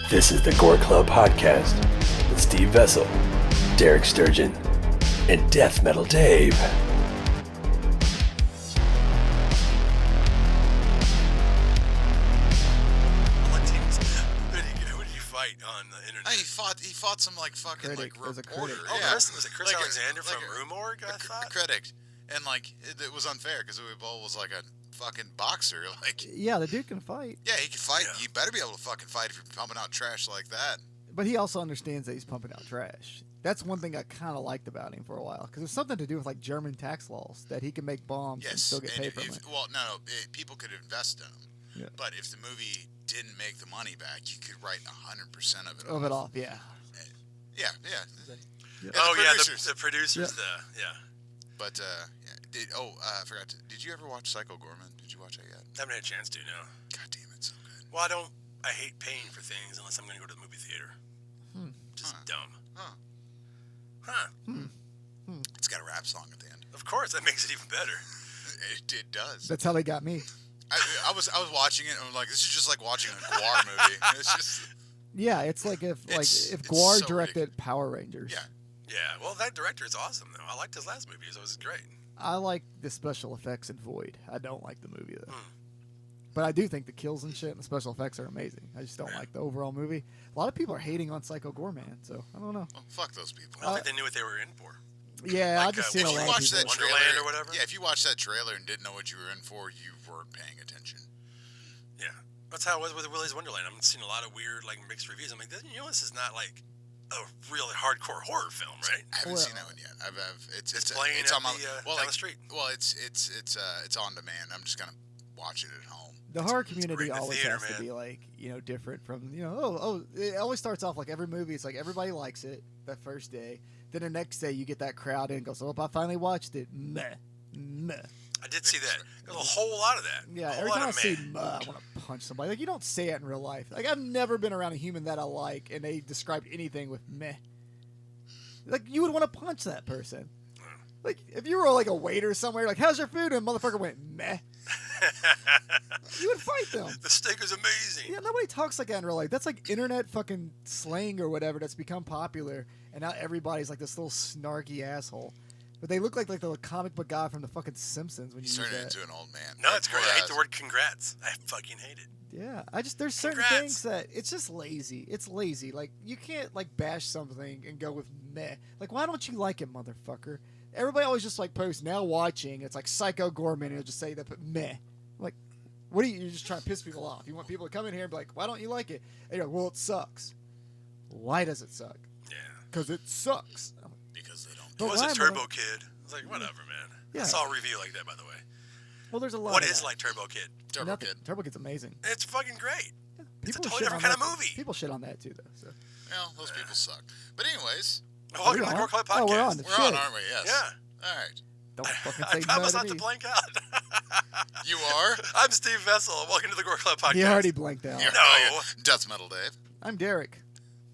This is the gORE Club Podcast with Steve Vessel, Derek Sturgeon, and Deathmetal Dave. Who did you fight on the internet? He fought some like fucking Critic. like It was a reporter. critic. Oh, Yeah. was it Chris Like Alexander from like Rumorg, I thought? A critic. And like it was unfair because Uwe was like a fucking boxer. Like Yeah, the dude can fight, yeah, he can fight. Yeah. You better be able to fucking fight if you're pumping out trash like that. but he also understands that he's pumping out trash. That's one thing I kind of liked about him for a while, because there's something to do with like German tax laws that he can make bombs and Yes. still get and paid for if, them. well, no, people could invest in them. Yeah. But if the movie didn't make the money back, you could write 100% of it. Of it off, yeah. Yeah. Yeah. Oh, the yeah, producers. the producers, Yeah. But I forgot to. Did you ever watch Psycho Gorman? Did you watch that yet? I haven't had a chance to, no. God damn, it's so good. Well, I hate paying for things unless I'm going to go to the movie theater. Just Huh. dumb. Huh. Huh. It's got a rap song at the end. Of course, that makes it even better. It does. That's how they got me. I was watching it and I'm like, this is just like watching a gORE movie. It's just Yeah, it's like if It's gORE so directed ridiculous. Power Rangers. Yeah. Yeah, well, that director is awesome, though. I liked his last movie. It was great. I like the special effects in Void. I don't like the movie though. Hmm. But I do think the kills and shit and the special effects are amazing. I just don't like the overall movie. A lot of people are hating on Psycho Gorman, so I don't know. oh, fuck those people. I don't think they knew what they were in for. Yeah, I Like, just if seen a If you lot of watched people. that trailer Wonderland or whatever? Yeah, if you watched that trailer and didn't know what you were in for, you weren't paying attention. Yeah. That's how it was with Willy's Wonderland. I'm seeing a lot of weird, like, mixed reviews. I'm like, you know, this is not, like, a really hardcore horror film, right? I haven't Well- seen that one yet. It's playing it's at on my the, down the street. Well, it's on demand. I'm just gonna watch it at home. The horror great community in the always theater, has to man. be like, different from, it always starts off like every movie. It's like everybody likes it that first day. Then the next day you get that crowd in and goes, oh, I finally watched it. Meh. I did see that. There's a whole lot of that. Yeah, a whole every lot time I of see meh. meh, I want to punch somebody. Like, you don't say it in real life. Like, I've never been around a human that I like and they described anything with meh. Like, you would want to punch that person. Like, if you were like a waiter somewhere, like, how's your food? And the motherfucker went meh. You would fight them. The steak is amazing. Yeah, nobody talks like that in real life. That's like internet fucking slang or whatever that's become popular, and now everybody's like this little snarky asshole. But they look like the comic book guy from the fucking Simpsons when you He's use turning that. into an old man. No, it's great. I hate Whereas- the word congrats. I fucking hate it. Yeah, there's certain Congrats. things that it's just lazy. It's lazy. Like, you can't like bash something and go with meh. Like, why don't you like it, motherfucker? Everybody always just like posts now watching. It's like Psycho Gorman, and it'll just say that, but meh. Like, what are you? You're just trying to piss people off. You want people to come in here and be like, why don't you like it? And you're like, well, it sucks. Why does it suck? Yeah. Because it sucks. I'm like, because they don't. But It was why, a Turbo mother- Kid. I was like, whatever, man. Yeah. I saw a review like that, by the way. well, there's a lot. What of is that. like Turbo Kid? Turbo Nothing. Kid. Turbo Kid's amazing. It's fucking great. It's a People totally shit different on kind that- of movie. People shit on that too, though. So. Well, those people suck. But anyways, Welcome to the on? gORE Club Oh, Podcast. we're on. we're on, Shit. aren't we? Yes. Yeah. All right. Don't fucking I say no promise to not me. to blank out. You are. I'm Steve Vessel. Welcome to the gORE Club Podcast. He already blanked out. You're No. Deathmetal Dave. I'm Derek.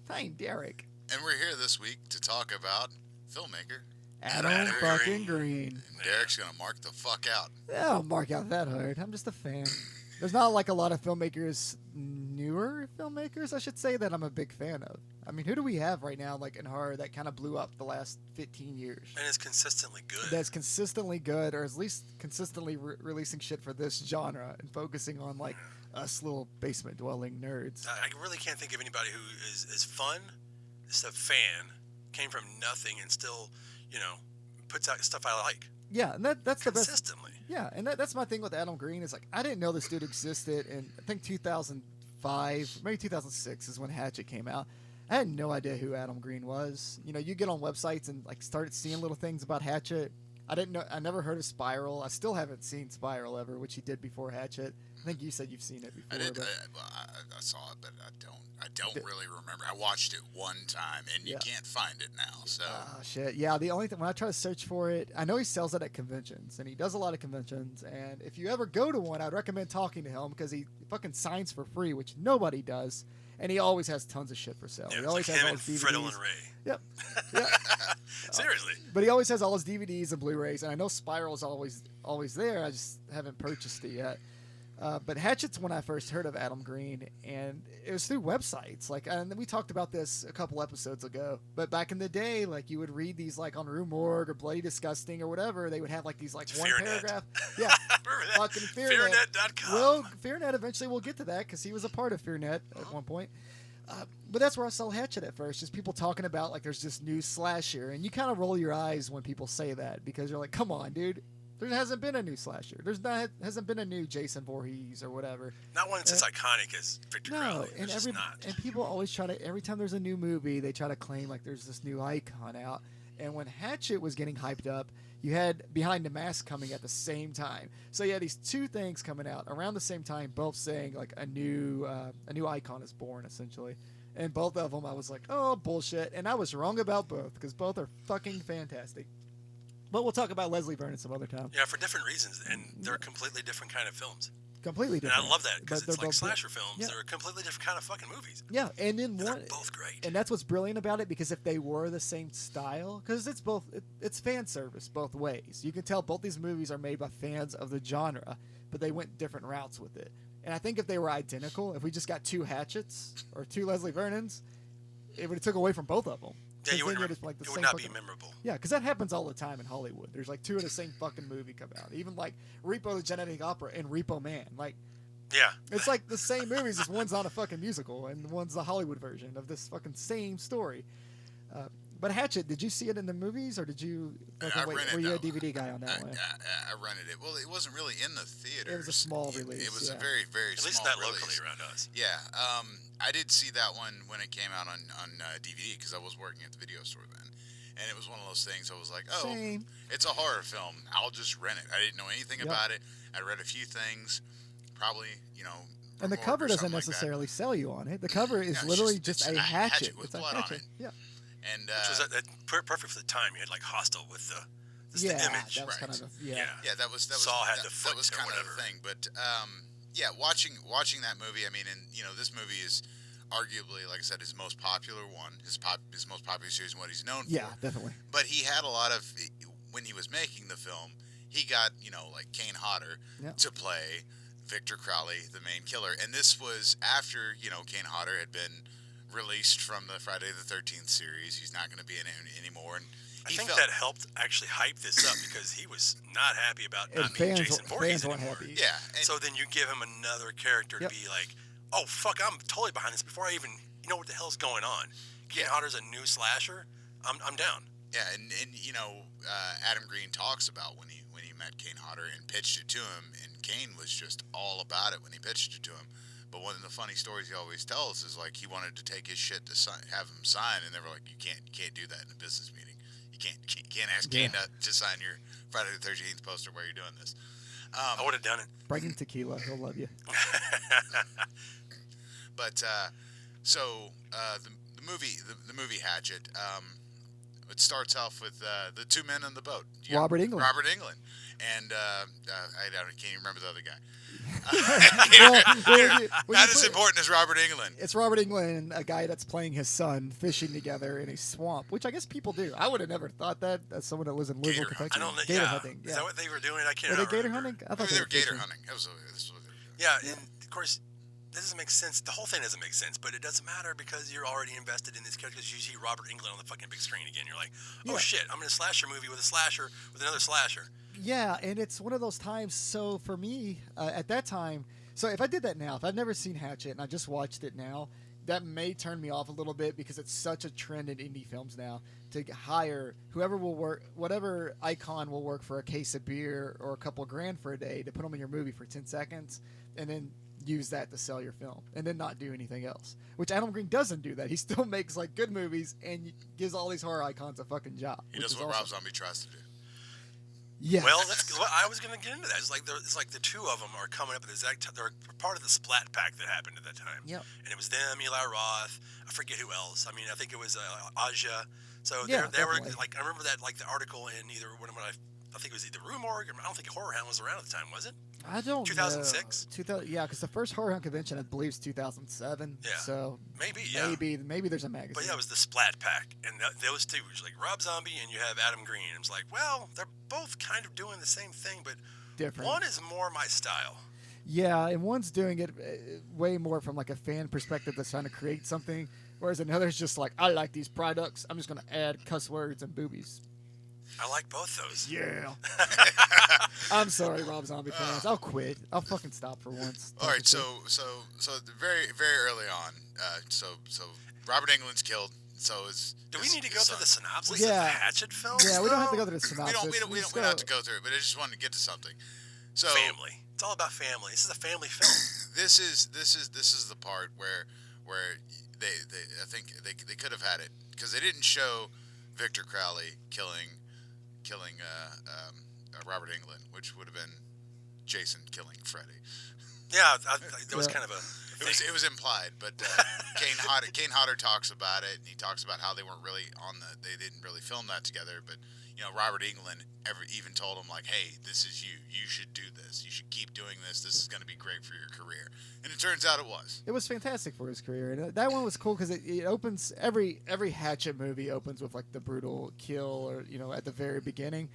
I'm Derek. And we're here this week to talk about filmmaker. Adam Adam fucking Green. And Derek's gonna mark the fuck out. Yeah, I'll mark out that hard. I'm just a fan. There's not like a lot of filmmakers, newer filmmakers, I should say, that I'm a big fan of. I mean, who do we have right now, like in horror, that kind of blew up the last 15 years? And it's consistently good. That's consistently good, or at least consistently releasing shit for this genre and focusing on like us little basement dwelling nerds. I really can't think of anybody who is fun, is a fan, came from nothing, and still, puts out stuff I like. Yeah, and that's the best. Consistently. Yeah, and that's my thing with Adam Green is like I didn't know this dude existed in I think 2005, maybe 2006 is when Hatchet came out. I had no idea who Adam Green was. You get on websites and like started seeing little things about Hatchet. I didn't know. I never heard of Spiral. I still haven't seen Spiral ever, which he did before Hatchet. I think you said you've seen it before. I did. but- I saw it, but I don't really remember. I watched it one time, and you Yeah. can't find it now. So Oh shit! Yeah, the only thing when I try to search for it, I know he sells it at conventions, and he does a lot of conventions. And if you ever go to one, I'd recommend talking to him because he fucking signs for free, which nobody does. And he always has tons of shit for sale. Yeah, He it's always like has him all and his Freddle DVDs. and Ray. Yep. Yeah. Seriously. But he always has all his DVDs and Blu-rays, and I know Spiral's always there. I just haven't purchased it yet. But Hatchet's when I first heard of Adam Green, and it was through websites. Like, and we talked about this a couple episodes ago. But back in the day, like you would read these like on Rue Morgue or Bloody Disgusting or whatever. They would have like these like one Fearnet. paragraph. Yeah, Remember that? fucking Fearnet. Fearnet.com. Well, Fearnet eventually we'll get to that because he was a part of Fearnet at one point. But that's where I saw Hatchet at first, just people talking about like there's this new slasher, and you kind of roll your eyes when people say that because you're like, come on, dude. There hasn't been a new slasher. Hasn't been a new Jason Voorhees or whatever. Not one that's as iconic as Victor Crowley. And and people always try to, every time there's a new movie, they try to claim like there's this new icon out. And when Hatchet was getting hyped up, you had Behind the Mask coming at the same time. So you had these two things coming out around the same time, both saying like a new icon is born essentially. And both of them, I was like, oh bullshit. And I was wrong about both because both are fucking fantastic. But we'll talk about Leslie Vernon some other time. Yeah, for different reasons, and they're completely different kind of films. Completely different. And I love that because But it's they're like both slasher films. yeah. They're a completely different kind of fucking movies. Yeah, and then They're one, both great. and that's what's brilliant about it because if they were the same style, because it's both, it's fan service both ways. You can tell both these movies are made by fans of the genre, but they went different routes with it. And I think if they were identical, if we just got two Hatchets or two Leslie Vernons, it would have took away from both of them. Yeah, you Then would, it's like the it same would not be fucking- memorable. Yeah, because that happens all the time in Hollywood. There's like two of the same fucking movie come out. Even like Repo the Genetic Opera and Repo Man. Like, Yeah. it's like the same movies, just one's not a fucking musical and one's the Hollywood version of this fucking same story. But Hatchet, did you see it in the movies or did you? I rented were you a it. DVD guy on that one? I rented it. Well, it wasn't really in the theater. It was a small release, It was yeah. a very, very At small least not release. locally around us. Yeah, I did see that one when it came out on DVD because I was working at the video store then, and it was one of those things. I was like, oh, Same. it's a horror film. I'll just rent it. I didn't know anything Yep. about it. I read a few things, probably, And the Morgue cover or doesn't something like that. necessarily sell you on it. The cover is Yeah, it's literally just- just it's a a hatchet. hatchet with It's a blood on hatchet. it. Yeah. And Which was perfect for the time. You had like Hostel with the Yeah, image. that was right. kind of a, Yeah. yeah, that was Saw had that, the that foot was or kind of whatever. the thing. But yeah, watching that movie. I mean, and this movie is arguably, like I said, his most popular one, his most popular series, and what he's known Yeah, for. definitely. But he had a lot of, when he was making the film, he got like Kane Hodder Yeah. to play Victor Crowley, the main killer, and this was after Kane Hodder had been released from the Friday the 13th series. He's not going to be in it anymore, and I he think felt, that helped actually hype this up because he was not happy about And not being fans, Jason Voorhees fans weren't anymore. happy. yeah. And, So then you give him another character Yep. to be like, oh fuck, I'm totally behind this before I even know what the hell's going on. Kane Hodder's a new slasher. I'm down. yeah, and Adam Green talks about when he met Kane Hodder and pitched it to him, and Kane was just all about it when he pitched it to him. But one of the funny stories he always tells is like he wanted to take his shit to have him sign, and they were like, you can't do that in a business meeting. You can't ask Kane to sign your Friday the 13th poster while you're doing this. I would have done it. Bring him tequila. He'll love you. But so the movie Hatchet. It starts off with the two men on the boat. You got Robert Englund. Robert Englund, and I can't even remember the other guy. Not as important as Robert Englund. It's Robert Englund, a guy that's playing his son, fishing together in a swamp, which I guess people do. I would have never thought that as someone that lives in Louisville, Gator Kentucky. I don't know. Gator Yeah. hunting. Is Yeah. that what they were doing? I can't Were they remember. gator hunting? I I thought mean, they were gator fishing. hunting. This is what they were doing. Yeah, and of course, that doesn't make sense. The whole thing doesn't make sense, but it doesn't matter because you're already invested in these characters. You see Robert Englund on the fucking big screen again. You're like, oh Yeah. shit, I'm in a slasher movie with a slasher with another slasher. Yeah, and it's one of those times. So for me, at that time, so if I did that now, if I've never seen Hatchet and I just watched it now, that may turn me off a little bit because it's such a trend in indie films now to hire whoever will work, whatever icon will work for a case of beer or a couple grand for a day to put them in your movie for 10 seconds and then use that to sell your film and then not do anything else. Which Adam Green doesn't do that. He still makes like good movies and gives all these horror icons a fucking job. He which does is what awesome. Rob Zombie tries to do. Yeah. Well, I was gonna get into that. It's like the two of them are coming up at the exact time. They're part of the Splat Pack that happened at that time. Yep. And it was them, Eli Roth. I forget who else. I mean, I think it was Aja. So Yeah, they were definitely. like, I remember that like the article in either when I think it was either Rue Morgue or I don't think Horror Hound was around at the time, was it? I don't 2006? 2000, yeah, because the first Horror Hound convention, I believe, is 2007. Yeah. So Maybe, yeah. maybe there's a magazine. But yeah, it was the Splat Pack, and those two, it was like Rob Zombie and you have Adam Green. It was like, well, they're both kind of doing the same thing, but different. one is more my style. Yeah, and one's doing it way more from like a fan perspective that's trying to create something, whereas another's just like, I like these products. I'm just gonna add cuss words and boobies. I like both those. Yeah. I'm sorry, Rob Zombie fans. I'll quit. I'll fucking stop for once. All right, so very very early on, so Robert Englund's killed. So is Do we need to go through the synopsis Yeah. of the Hatchet film? Yeah, we don't have to go through the we synopsis. don't have to go through it, but I just wanted to get to something. So Family. It's all about family. This is a family film. this is the part where they I think they could have had it because they didn't show Victor Crowley killing Robert Englund, which would have been Jason killing Freddy. Yeah, there was kind of a. It was implied, but Kane Hodder talks about it, and he talks about how they weren't really they didn't really film that together. But Robert Englund even told him like, "Hey, this is you. You should do this. You should keep doing this. This is going to be great for your career." And it turns out it was. It was fantastic for his career, and that one was cool because it opens every Hatchet movie opens with like the brutal kill or at the very beginning.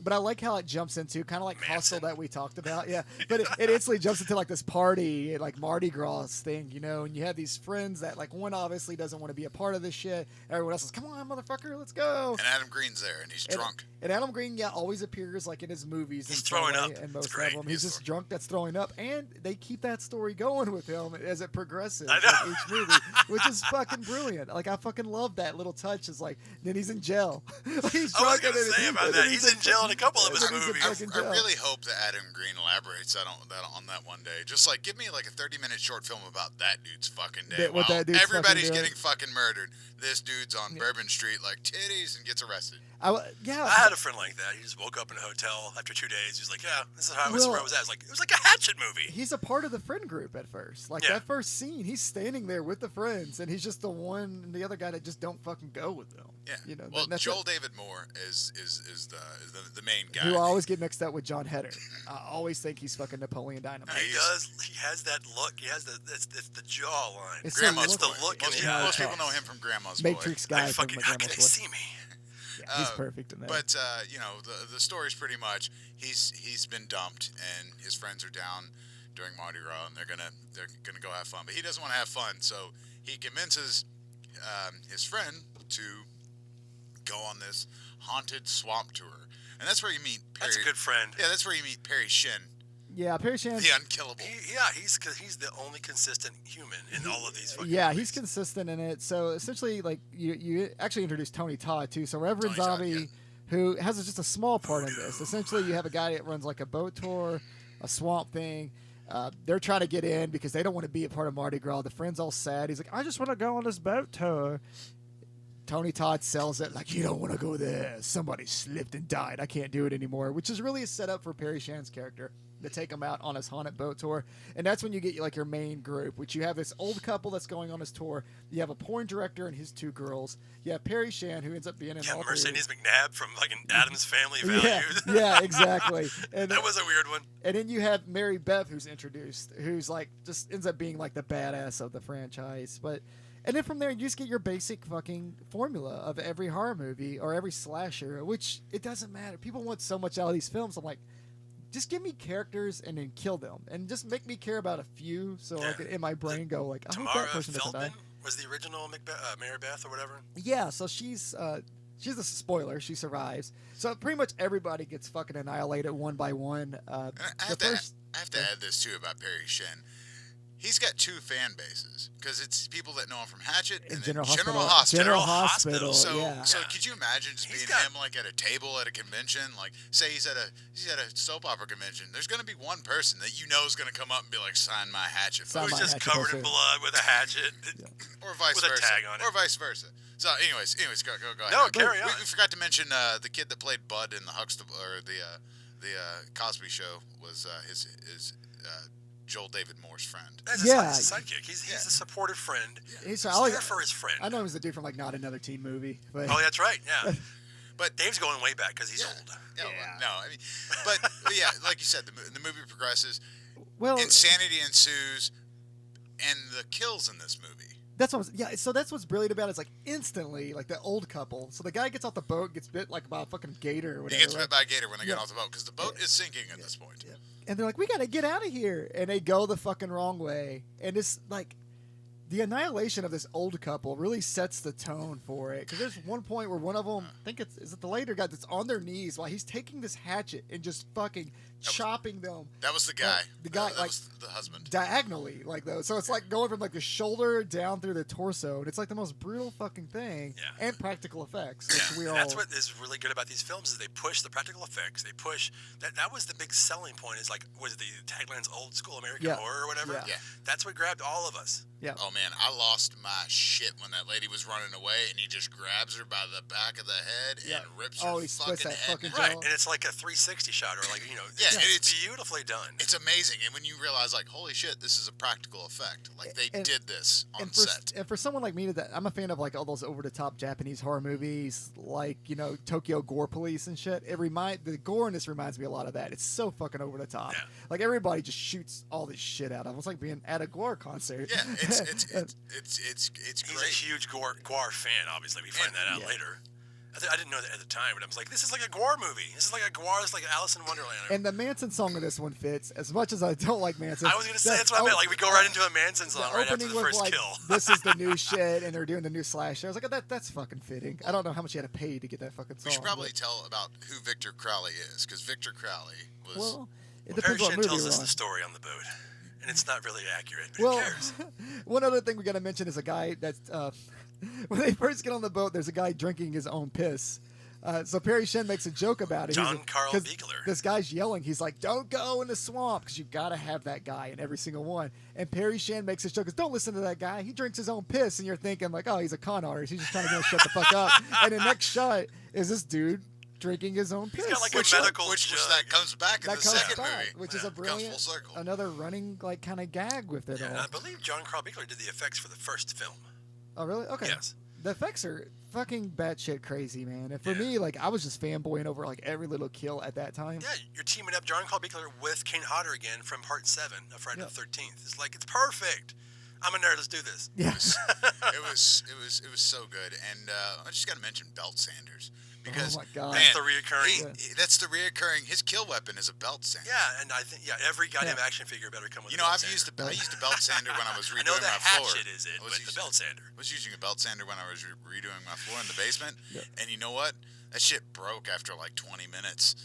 But I like how it jumps into kind of like Hustle that we talked about, yeah. But it instantly jumps into like this party, like Mardi Gras thing, and you have these friends that like one obviously doesn't want to be a part of this shit. Everyone else is, come on, motherfucker, let's go. And Adam Green's there, and he's drunk. And Adam Green, always appears like in his movies. He's throwing up. And most It's great. of them, he's just drunk that's throwing up. And they keep that story going with him as it progresses, I know. like each movie, which is fucking brilliant. Like I fucking love that little touch. Is like then he's in jail. He's I was drunk going to and then- say about and that. then He's in jail in a couple of his and then he's in movies. fucking I jail. really hope that Adam Green elaborates on that one day. Just like give me like a 30-minute short film about that dude's fucking day. What while that dude's everybody's fucking doing. getting fucking murdered. This dude's on Bourbon Street like titties and gets arrested. I had a friend like that. He just woke up in a hotel after 2 days. He was like, "Yeah, this is where I was at." It was like a Hatchet movie. He's a part of the friend group at first. Like that first scene, he's standing there with the friends, and he's just the one and the other guy that just don't fucking go with them. Yeah. Well, that's Joel David Moore is the main guy. who I always get mixed up with John Heder. I always think he's fucking Napoleon Dynamite. He does. He has that look. He has it's the jawline. It's Grandma's the Boy. look in Most, the eye. most people know him from Grandma's Matrix Boy. guy I from fucking, my how can grandma's they boy. see me? Yeah, he's perfect in that. But the story's pretty much he's been dumped and his friends are down during Mardi Gras and they're gonna go have fun, but he doesn't want to have fun, so he convinces his friend to go on this haunted swamp tour, and that's where you meet Perry. That's a good friend. Yeah, that's where you meet Perry Shin, yeah, Perry Shan. the unkillable. He's the only consistent human in all of these fucking Yeah, movies. he's consistent in it. So essentially, like you actually introduced Tony Todd too. So Reverend Tony Todd, Zombie, yeah. who has just a small part in this. Essentially, you have a guy that runs like a boat tour, a swamp thing. They're trying to get in because they don't want to be a part of Mardi Gras. The friend's all sad. He's like, I just want to go on this boat tour. Tony Todd sells it like, you don't want to go there. Somebody slipped and died. I can't do it anymore, which is really a setup for Perry Shan's character to take him out on his haunted boat tour. And that's when you get like your main group, which you have this old couple that's going on his tour. You have a porn director and his two girls. You have Perry Shan, who ends up being in all three. Mercedes McNabb from like an Adam's Family Values. Yeah, exactly. And That was a weird one. and then you have Mary Beth, who's introduced, who's like just ends up being like the badass of the franchise. And then from there, you just get your basic fucking formula of every horror movie or every slasher, which it doesn't matter. People want so much out of these films. I'm like, just give me characters and then kill them, and just make me care about a few, so I can in my brain go like, I hope Tamara that person doesn't die. Feldman was the original Mary Beth or whatever. Yeah, so she's a spoiler. She survives. So pretty much everybody gets fucking annihilated one by one. I have to add this too about Perry Shin. He's got two fan bases because it's people that know him from Hatchet and General then Hospital. General General Hospital. Hospital. So, Yeah. so could you imagine just being him like at a table at a convention? Like, say he's at a soap opera convention. There's going to be one person that you know is going to come up and be like, "Sign my Hatchet." Sign Who's my just Hatchet covered in poster. blood with a hatchet. Or vice With a versa. tag on it. Or vice versa. So, anyways, go ahead. No, carry on. We forgot to mention the kid that played Bud in the Huxtable or the Cosby Show was his Joel David Moore's friend. That's his sidekick. He's a supportive friend. He's He's there for his friend. I know he's the dude from like Not Another Teen Movie. But Oh, that's right. Yeah. But Dave's going way back because he's old. Yeah, well, no, I mean, but yeah, like you said, the movie progresses. well, Insanity ensues, and the kills in this movie That's what. So that's what's brilliant about it. It's like instantly, like the old couple. So the guy gets off the boat, gets bit like by a fucking gator or whatever. He gets right? bit by a gator when they get off the boat because the boat is sinking at this point. Yeah. And they're like, we gotta get out of here, and they go the fucking wrong way, and it's like. The annihilation of this old couple really sets the tone for it. Because there's one point where one of them, I think is it the later guy that's on their knees while he's taking this hatchet and just fucking chopping them. That was the guy. The guy, that like, was the husband. Diagonally, like those. So it's like going from like the shoulder down through the torso. And it's like the most brutal fucking thing. Yeah. And practical effects. Yeah. Which And that's what is really good about these films is they push the practical effects. They push that was the big selling point. Is like was it the tagline's old school American horror or whatever. Yeah. That's what grabbed all of us. Yeah. Oh man, I lost my shit when that lady was running away and he just grabs her by the back of the head and rips her he splits fucking that head. fucking Right, jaw. and it's like a 360 shot, or like Yeah, it's beautifully done. It's amazing, and when you realize, like, holy shit, this is a practical effect. Like they did this on and set. And for someone like me, that I'm a fan of like all those over the top Japanese horror movies, like Tokyo Gore Police and shit. The gore in this reminds me a lot of that. It's so fucking over the top. Yeah. Like everybody just shoots all this shit out of them. It's like being at a gore concert. Yeah, it's He's great. a huge GORE fan, obviously. We find that out later. I didn't know that at the time, but I was like, this is like a GORE movie. This is like a GORE, it's like Alice in Wonderland. And the Manson song of this one fits. As much as I don't like Manson. I was going to say, that's what I meant. Like, we go right into a Manson song right after the first like, kill. This is the new shit, and they're doing the new slasher. I was like, that's fucking fitting. I don't know how much you had to pay to get that fucking song. We should probably tell about who Victor Crowley is, because Victor Crowley was... Well, it Perry depends what Shin movie tells you're us on. the story on the boat, and it's not really accurate. But Well, who cares? one other thing we got to mention is a guy that's when they first get on the boat, there's a guy drinking his own piss. So Perry Shin makes a joke about it. Karl 'cause Beekler. This guy's yelling. He's like, "Don't go in the swamp," because you got to have that guy in every single one. And Perry Shin makes a joke. Goes, "Don't listen to that guy. He drinks his own piss." And you're thinking like, "Oh, he's a con artist. He's just trying to get him shut the fuck up." And the next shot is this dude drinking his own piss. He's got like Which a medical that jug. comes back in that the comes second back, movie. which is a Comes full brilliant, circle. another running like kind of gag with it Yeah, all. I believe Karl Beekler did the effects for the first film. Oh, really? Okay. Yes. The effects are fucking batshit crazy, man. And for Yeah. me, like, I was just fanboying over like every little kill at that time. Yeah, you're teaming up Karl Beekler with Kane Hodder again from Part 7 of Friday the 13th. It's like, it's perfect. I'm a nerd. Let's do this. Yes. It was so good, and I just got to mention belt sanders because Oh my God. That's the reoccurring. that's the reoccurring. His kill weapon is a belt sander. Yeah, and I think every goddamn action figure better come with You a know, belt I used sander. a belt sander when I was I redoing know the my floor. hatchet is it, I was but the using- belt sander. I was using a belt sander when I was redoing my floor in the basement, Yeah. and you know what? That shit broke after like 20 minutes.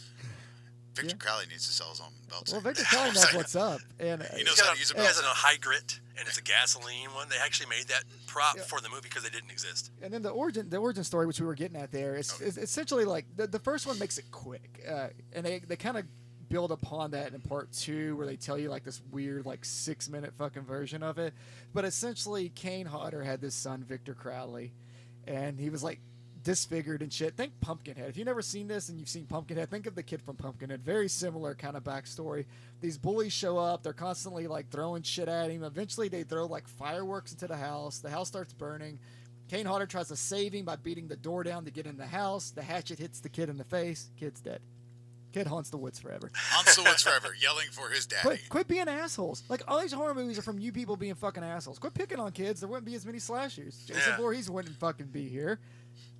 Victor Crowley needs to sell his own belt Well, sander. Victor Crowley knows what's up, and He knows He's how got to use a he has belt a high grit, and it's a gasoline one. They actually made that prop for the movie because they didn't exist. and then the origin story, which we were getting at there, is essentially like the first one makes it quick, and they kind of build upon that in part 2, where they tell you like this weird like 6-minute fucking version of it. But essentially, Kane Hodder had this son Victor Crowley, and he was like disfigured and shit. Think Pumpkinhead. If you've never seen this and you've seen Pumpkinhead, think of the kid from Pumpkinhead. Very similar kind of backstory. These bullies show up. They're constantly like throwing shit at him. Eventually, they throw like fireworks into the house. The house starts burning. Kane Hodder tries to save him by beating the door down to get in the house. The hatchet hits the kid in the face. Kid's dead. Kid haunts the woods forever. Haunts the woods forever, yelling for his daddy. Quit being assholes. Like, all these horror movies are from you people being fucking assholes. Quit picking on kids. There wouldn't be as many slashers. Jason Voorhees wouldn't fucking be here.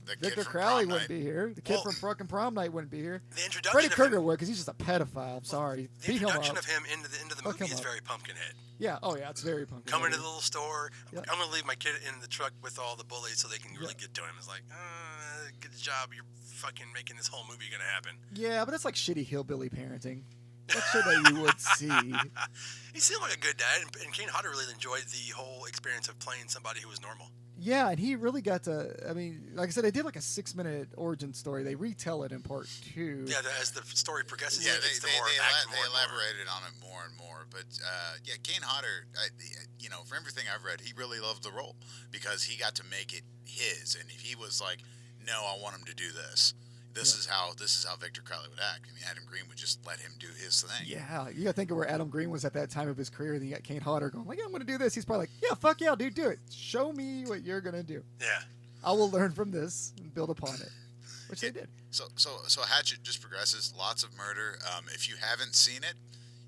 The kid Victor from Crowley Prom wouldn't Night. be here. The kid from fucking Prom Night wouldn't be here. The introduction Freddy of Krueger him, would, because he's just a pedophile. I'm sorry. the Beat him introduction up. of him into the Fuck movie him is up. very Pumpkinhead. Yeah. Oh yeah. It's very pumpkin. Come into the little store. Yep. I'm gonna leave my kid in the truck with all the bullies so they can really get to him. It's like, good job. You're fucking making this whole movie gonna happen. Yeah, but that's like shitty hillbilly parenting. That's shit that you would see. He seemed like a good dad, and Kane Hodder really enjoyed the whole experience of playing somebody who was normal. Yeah, and he really got to. I mean, like I said, they did like a 6-minute origin story. They retell it in part 2. Yeah, as the story progresses, Yeah, it's they more elaborated on it more and more. But yeah, Kane Hodder, for everything I've read, he really loved the role because he got to make it his. And if he was like, "No, I want him to do this. This is how Victor Crowley would act." I mean, Adam Green would just let him do his thing. Yeah, you gotta think of where Adam Green was at that time of his career. Then you got Kane Hodder going like, "Yeah, I'm gonna do this." He's probably like, "Yeah, fuck yeah, dude, do it. Show me what you're gonna do. Yeah. I will learn from this and build upon it," which they did. So Hatchet just progresses. Lots of murder. If you haven't seen it,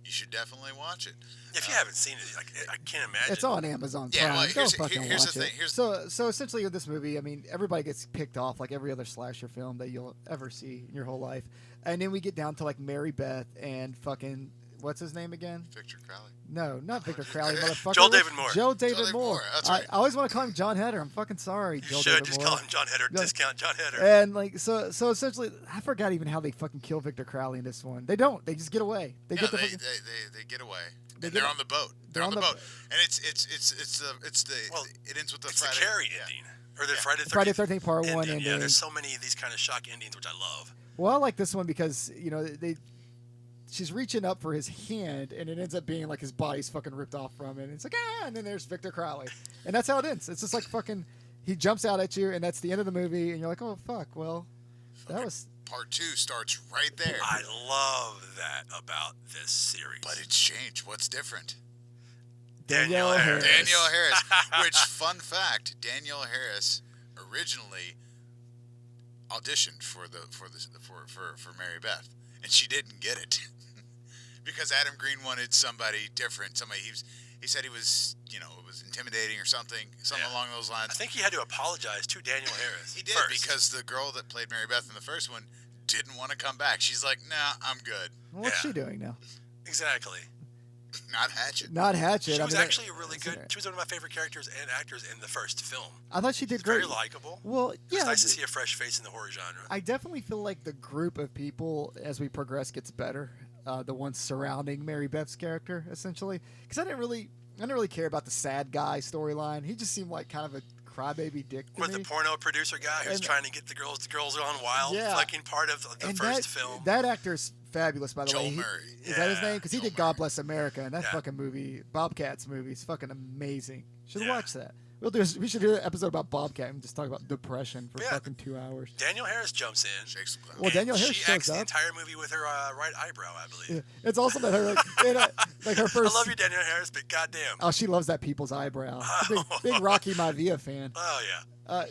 you should definitely watch it. If you haven't seen it, I can't imagine. It's on Amazon Prime. Yeah, well, Go fucking here's watch the thing. it. So essentially with this movie, I mean, everybody gets picked off like every other slasher film that you'll ever see in your whole life. And then we get down to like Mary Beth and fucking, what's his name again? Victor Crowley. No, not Victor Crowley, motherfucker. Joel David Moore. Joel David Moore. That's right. I always want to call him John Heder. I'm fucking sorry, You Joel should David just Moore. call him John Heder. No. Discount John Heder. And like so essentially, I forgot even how they fucking kill Victor Crowley in this one. They don't. They just get away. They get the they fucking, get away. They And get- they're on the boat. They're on the boat. And it's the Well, it ends with the It's Friday. the Carrie yeah. ending. Or the Yeah. Friday the 13th. Friday the 13th Part 1 ending. and Yeah, then, there's so many of these kind of shock endings, which I love. well, I like this one because she's reaching up for his hand, and it ends up being like his body's fucking ripped off from it. And it's like, and then there's Victor Crowley. And that's how it ends. It's just like fucking, he jumps out at you, and that's the end of the movie, and you're like, oh, fuck, well, that was... Part 2 starts right there. I love that about this series. But it's changed. What's different? Danielle Harris. Danielle Harris. Which, fun fact, Danielle Harris originally auditioned for Mary Beth, and she didn't get it because Adam Green wanted somebody different. He said he was, it was intimidating or something along those lines. I think he had to apologize to Danielle Harris. He did first. because the girl that played Mary Beth in the first one didn't want to come back. She's like, nah, I'm good. What's Yeah. she doing now? Exactly. Not Hatchet. Not Hatchet. She was I mean, actually really good. She was one of my favorite characters and actors in the first film. I thought she did She's great. very likable. Well, yeah. It's nice to see a fresh face in the horror genre. I definitely feel like the group of people, as we progress, gets better. The ones surrounding Mary Beth's character, essentially, because I didn't really care about the sad guy storyline. He just seemed like kind of a crybaby dick to With me. the porno producer guy who's And- trying to get the girls gone wild, Yeah. fucking part of the and first film. that actor's fabulous, by the Joel way. Murray. Is that his Yeah, name? Because he Joel did God Bless America, and that Yeah. fucking movie, Bobcat's movie, is fucking amazing. Should Yeah. watch that. We should do an episode about Bobcat and just talk about depression for Yeah. fucking 2 hours. Danielle Harris jumps in. Shakes some glass. Well, and Danielle Harris she shows acts the up. entire movie with her right eyebrow, I believe. Yeah. It's awesome that her like her I first. love you, Danielle Harris, but goddamn. Oh, she loves that people's eyebrow. She's a big Rocky Maivia fan. Oh yeah.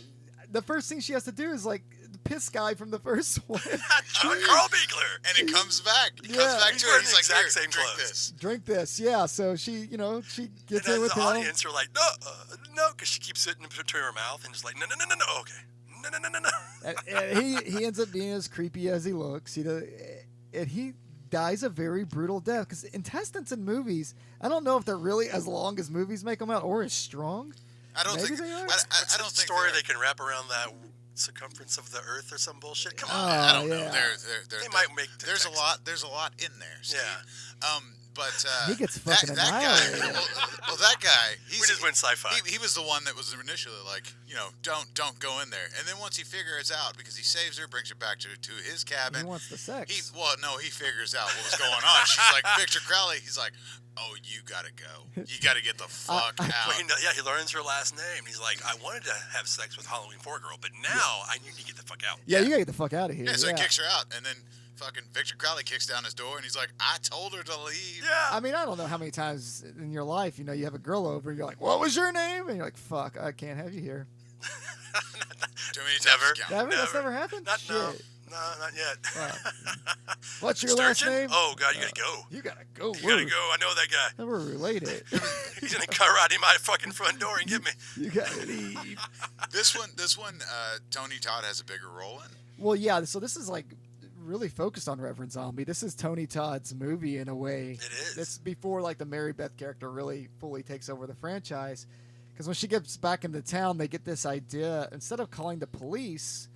The first thing she has to do is like the piss guy from the first one. Carl Biegler. And it comes back. He Yeah. comes back He's to wearing it. He's the like, exact here, same drink clothes. this. Drink this, yeah. So she gets And in with the him. audience are like, no, because she keeps it to her mouth and just like, no, okay, no. And he ends up being as creepy as he looks. And he dies a very brutal death because intestines in movies, I don't know if they're really as long as movies make them out or as strong. I don't Maybe think. they are. What's I don't the think story they're- they can wrap around that circumference of the earth or some bullshit. Come on, Oh, man. I don't know. yeah. They're, They might make the There's a text. lot. There's a lot in there. Steve. Yeah. But He gets fucking that guy. annihilated. Well, that guy. We just went sci-fi. He was the one that was initially like, don't go in there. And then once he figures out, because he saves her, brings her back to his He cabin. wants the sex. He figures out what was going on. She's like, Victor Crowley. He's like, oh, you gotta go. You gotta get the fuck out. Yeah, he learns her last name. He's like, I wanted to have sex with Halloween 4 girl, but now I need to get the fuck out. yeah, you gotta get the fuck out of here. Yeah, so he kicks her out, and then fucking Victor Crowley kicks down his door, and he's like, I told her to leave. Yeah. I mean, I don't know how many times in your life, you have a girl over and you're like, what was your name? And you're like, fuck, I can't have you here. Too many times Never. to count. Never? That's Never. never happened? No, Shit. not yet. What's your last Sturgeon? name? Oh, God, you gotta go. You gotta go. You gotta go. I know that guy. We're related. He's gonna karate my fucking front door and get me. You gotta leave. This one, Tony Todd has a bigger role in. Well, yeah, so this is like really focused on Reverend Zombie. This is Tony Todd's movie in a way. It is. It's before like the Mary Beth character really fully takes over the franchise. Because when she gets back into town, they get this idea, instead of calling the police,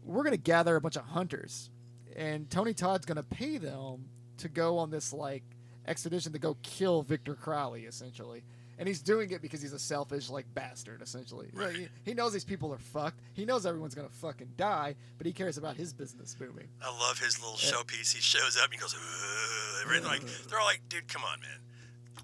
we're going to gather a bunch of hunters. And Tony Todd's going to pay them to go on this like expedition to go kill Victor Crowley, essentially. And he's doing it because he's a selfish like bastard, essentially. Right. Like, he knows these people are fucked. He knows everyone's going to fucking die, but he cares about his business booming. I love his little showpiece. He shows up and he goes, "Ugh." They're all like, dude, come on, man.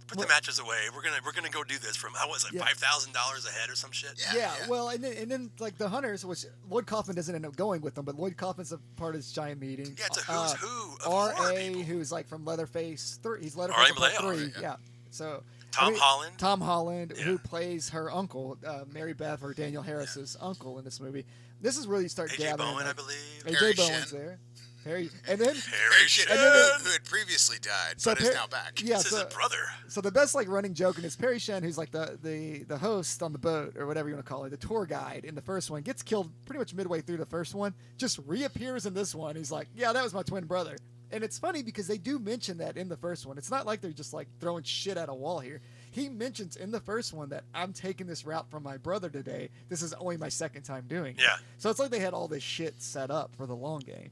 Put the matches away. We're gonna go do this from $5,000 a head or some shit. Yeah, well, and then like the hunters, which Lloyd Kaufman doesn't end up going with them, but Lloyd Kaufman's a part of this giant meeting. Yeah, it's a who's who of horror R.A., people. who's like from Leatherface 3. He's R.A. Leatherface from Malay, 3. yeah. Yeah. So Tom Holland. Tom Holland, Yeah. who plays her uncle, Mary Beth or Danielle Harris's uncle in this movie. This is really start AJ gathering. Bowen, I like, believe. AJ Harry Bowen's Shin. there. Perry, and then Harry Shen. Who had previously died, So but is now back. Yeah, This is so, his brother. so the best like running joke, and it's Perry Shen, who's like the host on the boat or whatever you want to call it, the tour guide in the first one, gets killed pretty much midway through the first one, just reappears in this one. He's like, yeah, that was my twin brother. And it's funny because they do mention that in the first one. It's not like they're just like throwing shit at a wall here. He mentions in the first one that I'm taking this route from my brother today. This is only my second time doing it. Yeah. So it's like they had all this shit set up for the long game.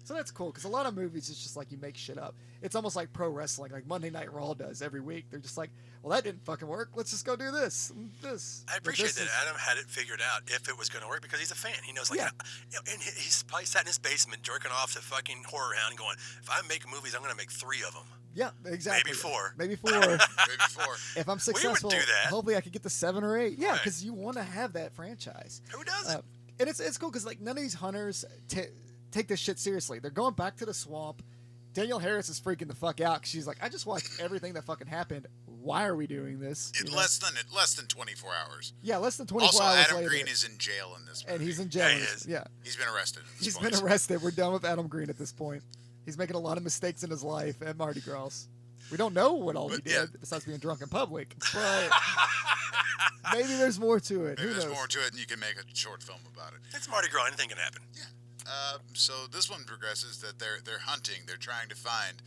So that's cool because a lot of movies, it's just like you make shit up. It's almost like pro wrestling, like Monday Night Raw does every week. They're just like, well, that didn't fucking work. Let's just go do this. I appreciate that Adam had it figured out if it was going to work because he's a fan. He knows, like, Yeah. and he's probably sat in his basement jerking off to fucking Horror Hound going, if I make movies, I'm going to make 3 of them. Yeah, exactly. Maybe 4. Maybe 4. Maybe 4. If I'm successful, do that. hopefully I could get to 7 or 8. Yeah, Right. because you want to have that franchise. Who doesn't? And it's cool because like none of these hunters take this shit seriously. They're going back to the swamp. Danielle Harris is freaking the fuck out because she's like, I just watched everything that fucking happened. Why are we doing this? In You know? less than 24 hours. Yeah, less than 24 Also, hours Adam later. Green is in jail in this movie. And he's in jail. Yeah, he is. Yeah, He's been arrested. At this he's point. been arrested. We're done with Adam Green at this point. He's making a lot of mistakes in his life at Mardi Gras. We don't know what all he But, did yeah. besides being drunk in public, but maybe there's more to it. Maybe Who there's knows? more to it, and you can make a short film about it. It's Mardi Gras. Anything can happen. So this one progresses that they're hunting. They're trying to find.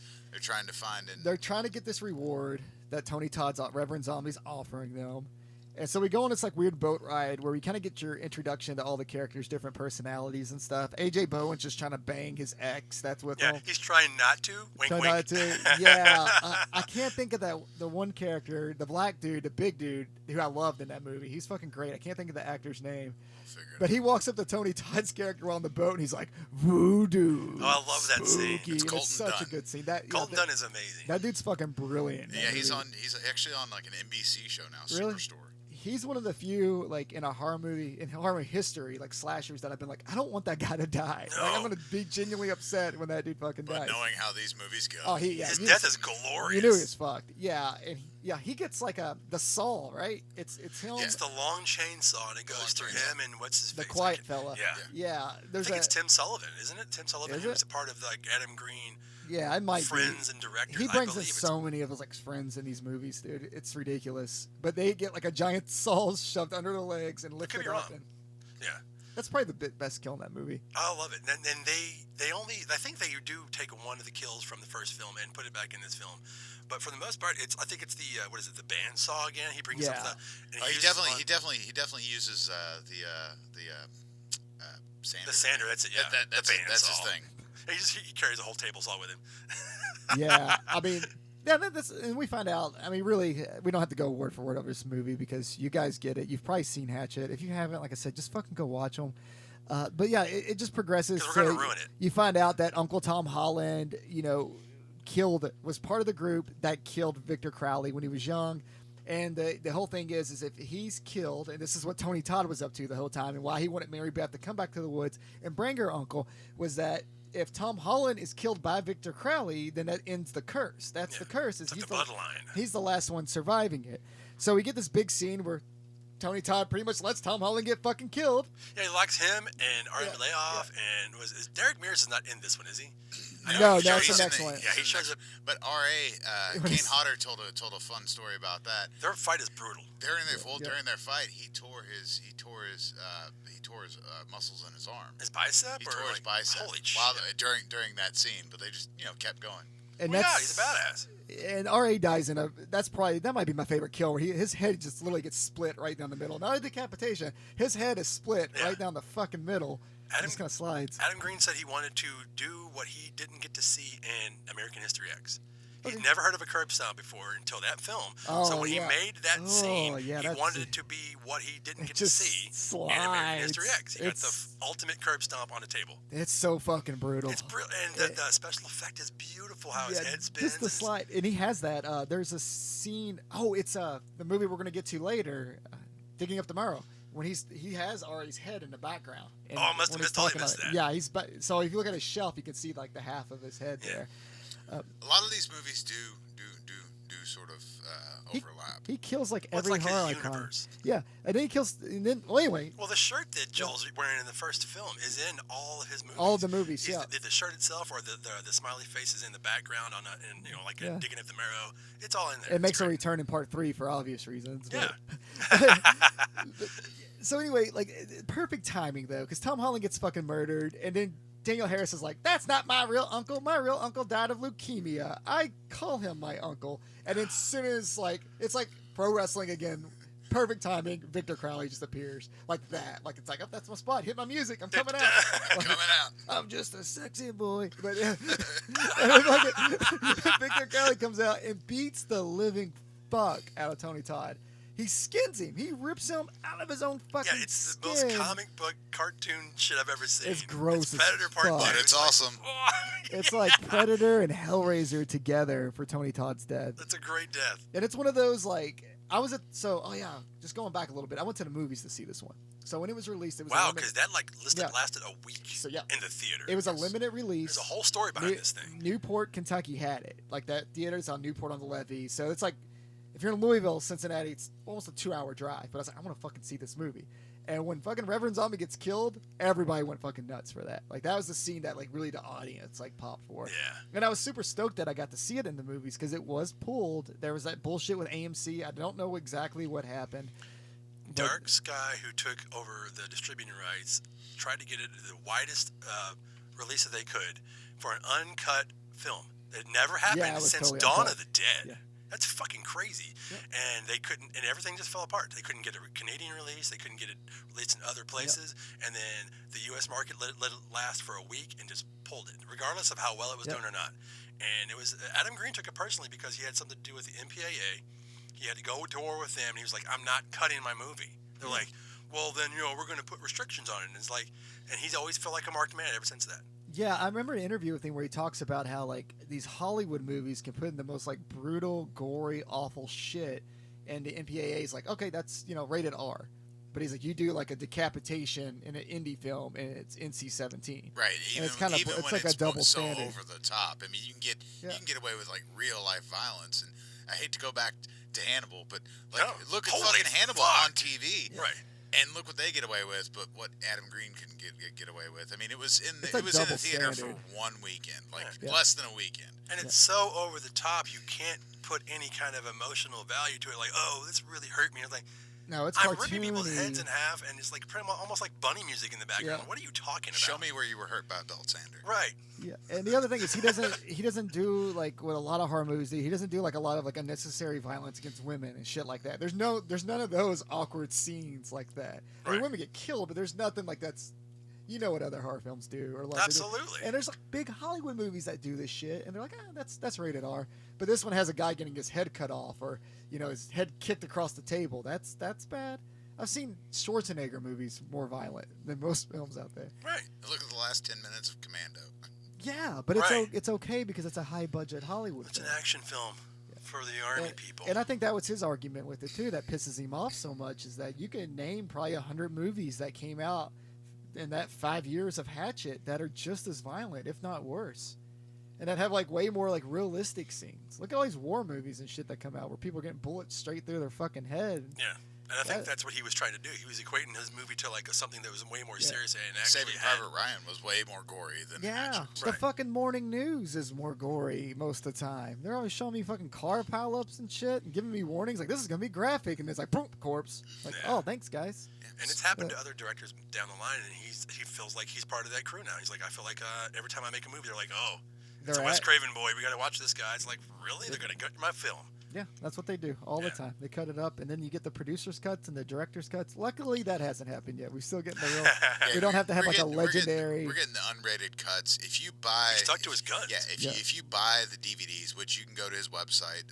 And They're trying to get this reward that Tony Todd's Reverend Zombie's offering them. And so we go on this like weird boat ride where we kind of get your introduction to all the characters, different personalities and stuff. AJ Bowen's just trying to bang his ex. That's with Yeah, him. he's trying not to. Wink, Trying wink. not to. Yeah, I can't think of the one character, the black dude, the big dude who I loved in that movie. He's fucking great. I can't think of the actor's name. figure it But he walks up to Tony Todd's character on the boat and he's like, voodoo. Oh, I love that scene. spooky. It's And Colton such a Dunn. good scene. That, Colton that, Dunn is amazing. that dude's fucking brilliant. in Yeah, that he's movie. He's actually on like an NBC show now, Really? Superstore. He's one of the few, like, in a horror movie, in horror history, like, slashers that I've been like, I don't want that guy to die. No. Like, I'm going to be genuinely upset when that dude fucking But dies. knowing how these movies go, Oh, His death is glorious. You knew he was fucked. Yeah, and he gets like the saw, right? It's him, It's the long chainsaw, and it goes Long through chainsaw. him and what's his the face? quiet fella. Yeah. Yeah, I there's think it's Tim Sullivan, isn't it? Tim Sullivan, Is who's it? a part of like Adam Green, yeah, I might be. friends and directors. He I brings in believe it's- so many of his like friends in these movies, dude. It's ridiculous. But they get like a giant saw shoved under their legs and could lifted be up. wrong. And Yeah, that's probably the best kill in that movie. I love it. And they only, I think they do take one of the kills from the first film and put it back in this film. But for the most part, I think it's the what is it? The bandsaw again. He brings up Yeah. the. And he uses definitely uses sander. the sander. That's it. Yeah, That's the his bandsaw. thing. He carries a whole table saw with him. Yeah, I mean, yeah, that's and we find out. I mean, really, we don't have to go word for word over this movie because you guys get it. You've probably seen Hatchet. If you haven't, like I said, just fucking go watch them. But yeah, it just progresses. 'Cause we're gonna to- ruin it. You find out that Uncle Tom Holland, was part of the group that killed Victor Crowley when he was young. And the whole thing is if he's killed, and this is what Tony Todd was up to the whole time, and why he wanted Mary Beth to come back to the woods and bring her uncle, was that if Tom Holland is killed by Victor Crowley, then that ends the curse. That's the curse. Is It's he's the bloodline. he's the last one surviving it. So we get this big scene where Tony Todd pretty much lets Tom Holland get fucking killed. Yeah, he locks him and Artie Yeah, Layoff, and is Derek Mears is not in this one, is he? No, He's that's the in next one. Yeah, he shows up. But R.A. When Kane he's- Hodder told a fun story about that. Their fight is brutal. During Yeah. during their fight, he tore his muscles in his arm. His bicep? He or tore his like, bicep Holy while shit. during that scene, but they just kept going. And Well, yeah, that's he's a badass. And R.A. dies in that might be my favorite kill, where his head just literally gets split right down the middle. Not a decapitation. His head is split Yeah. right down the fucking middle. Adam- Just kind of slides. Adam Green said he wanted to do what he didn't get to see in American History X. He'd Okay. never heard of a curb stomp before until that film. Oh, so when yeah. he made that Oh, scene, yeah, he that's- wanted it to be what he didn't It get to just see in American History slides. X. He got the It's- ultimate curb stomp on a table. It's so fucking brutal. It's brilliant, and the special effect is beautiful. How his head spins. Just the slide, and he has that. There's a scene. Oh, it's the movie we're gonna get to later, Digging Up Tomorrow, when he has Ari's head in the background. And Oh, I must when have he's totally talking missed about it. that. Yeah, so if you look at his shelf, you can see like the half of his head Yeah. there. A lot of these movies do sort of He- overlap. He kills like Well, it's every like horror his icon. universe. Yeah, and then he kills. And then, well, anyway, Well, the shirt that Joel's wearing in the first film is in all of his movies. all of the movies. He's Yeah, the shirt itself, or the smiley face is in the background on, and like Yeah. digging up the marrow. It's all in there. it makes It's a great. return in part 3 for obvious reasons. Yeah. So anyway, like perfect timing though, because Tom Holland gets fucking murdered, and then Daniel Harris is like, "That's not my real uncle. My real uncle died of leukemia. I call him my uncle." And then as soon as like it's like pro wrestling again, perfect timing. Victor Crowley just appears like that. Like it's like, "Oh, that's my spot. Hit my music. I'm coming out." Coming out. I'm just a sexy boy. But Victor Crowley comes out and beats the living fuck out of Tony Todd. He skins him. He rips him out of his own fucking Yeah, it's skin. the most comic book cartoon shit I've ever seen. It's gross as Predator Part fuck. 2. But it's awesome. It's like Predator and Hellraiser together for Tony Todd's death. That's a great death. And it's one of those like just going back a little bit. I went to the movies to see this one. So when it was released, it was Wow, a because limited, that Yeah. lasted a week So, yeah. in the theater. it was a limited release. There's a whole story behind this thing. Newport, Kentucky had it. Like that theater's on Newport on the Levee. So it's like if you're in Louisville, Cincinnati, it's almost a 2-hour drive. But I was like, I want to fucking see this movie. And when fucking Reverend Zombie gets killed, everybody went fucking nuts for that. Like that was the scene that like really the audience like popped for. Yeah. And I was super stoked that I got to see it in the movies because it was pulled. There was that bullshit with AMC. I don't know exactly what happened. but- Dark Sky, who took over the distributing rights, tried to get it the widest release that they could for an uncut film. It never happened it was since totally Dawn uncut. of the Dead. Yeah. That's fucking crazy. Yep. And they couldn't, and everything just fell apart. They couldn't get a Canadian release. They couldn't get it released in other places. And then the U.S. market let it last for a week and just pulled it, regardless of how well it was Yep. doing or not. And it was Adam Green took it personally because he had something to do with the MPAA. He had to go to war with them, and he was like, "I'm not cutting my movie." They're like, "Well, then we're going to put restrictions on it." And it's like, and he's always felt like a marked man ever since that. Yeah, I remember an interview with him where he talks about how like these Hollywood movies can put in the most like brutal, gory, awful shit, and the MPAA is like, okay, that's rated R, but he's like, you do like a decapitation in an indie film and it's NC-17. Right. And Even, it's kind of even it's when like it's a double so standard. over the top. I mean, you can get away with like real life violence, and I hate to go back to Hannibal, but like No. look at Holy fucking Hannibal fuck. on TV. Right. And look what they get away with, but what Adam Green couldn't get away with. I mean, it was in It's the, a it was in the double theater standard. for one weekend, like Yeah. less than a weekend. And it's so over the top, you can't put any kind of emotional value to it. Like, oh, this really hurt me. It's like, No, it's I'm cartoony. ripping people's heads in half, and it's like pretty almost like bunny music in the background. Yeah. What are you talking about? Show me where you were hurt by Alexander. Right. Yeah, and the other thing is he doesn't do like what a lot of horror movies do. He doesn't do like a lot of like unnecessary violence against women and shit like that. There's none of those awkward scenes like that. I mean, Right. women get killed, but there's nothing like that's. You know what other horror films do, or like Absolutely. And there's like big Hollywood movies that do this shit, and they're like, that's rated R. But this one has a guy getting his head cut off, or his head kicked across the table. That's bad. I've seen Schwarzenegger movies more violent than most films out there. Right. Look at the last 10 minutes of Commando. Yeah, but Right. it's okay because it's a high budget Hollywood It's an film. action film for the army people. And I think that was his argument with it too. That pisses him off so much is that you can name probably 100 movies that came out in that 5 years of Hatchet that are just as violent, if not worse, and that have like way more like realistic scenes. Look at all these war movies and shit that come out where people are getting bullets straight through their fucking head. Yeah. And I think That- that's what he was trying to do. He was equating his movie to like something that was way more Yeah. serious and actually Saving had. Private Ryan was way more gory than Yeah, action. the Right. fucking morning news is more gory most of the time. They're always showing me fucking car pileups and shit and giving me warnings like this is gonna be graphic, and it's like boom, corpse. Like, Yeah. oh, thanks guys. And it's happened to other directors down the line, and he feels like he's part of that crew now. He's like, I feel like every time I make a movie, they're like, oh, it's a They're Wes at- Craven boy. We got to watch this guy. It's like, really? They're going to cut my film. Yeah, that's what they do all the Yeah. time. They cut it up, and then you get the producers' cuts and the director's cuts. Luckily, that hasn't happened yet. We still getting the real. Yeah, we don't have to have we're like a getting- we're getting- legendary. We're getting the unrated cuts. If you buy, He stuck to his guns. Yeah, Yeah. if you buy the DVDs, which you can go to his website,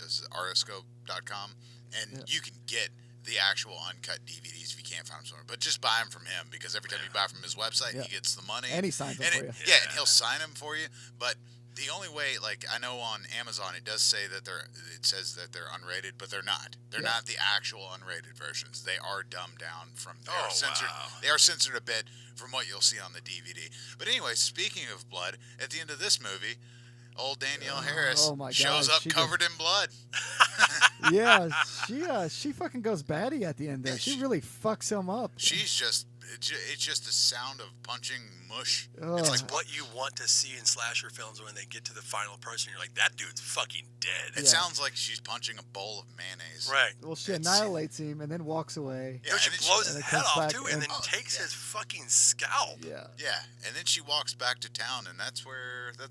roscope.com, and Yeah. you can get the actual uncut DVDs if you can't find them somewhere. But just buy them from him because every time you buy from his website, Yeah. he gets the money. And he signs them And for you. Yeah, and Yeah. he'll sign them for you. But the only way, like I know on Amazon, it does say that it says that they're unrated, but they're not. They're Yeah. not the actual unrated versions. They are dumbed down from. They Oh, are censored. wow. They are censored a bit from what you'll see on the DVD. But anyway, speaking of blood, at the end of this movie, old Danielle Harris Oh my shows God, up covered in blood. Yeah, she fucking goes batty at the end there. Yeah, She she- really fucks him up. She's just, it's just the sound of punching mush. Ugh. It's like what you want to see in slasher films when they get to the final person. You're like, that dude's fucking dead. It Yeah. sounds like she's punching a bowl of mayonnaise. Right. Well, she It's- annihilates him and then walks away. Yeah, No, she and then blows and his it head comes off back too, and then and- takes yeah. his fucking scalp. Yeah. Yeah, and then she walks back to town, and that's where the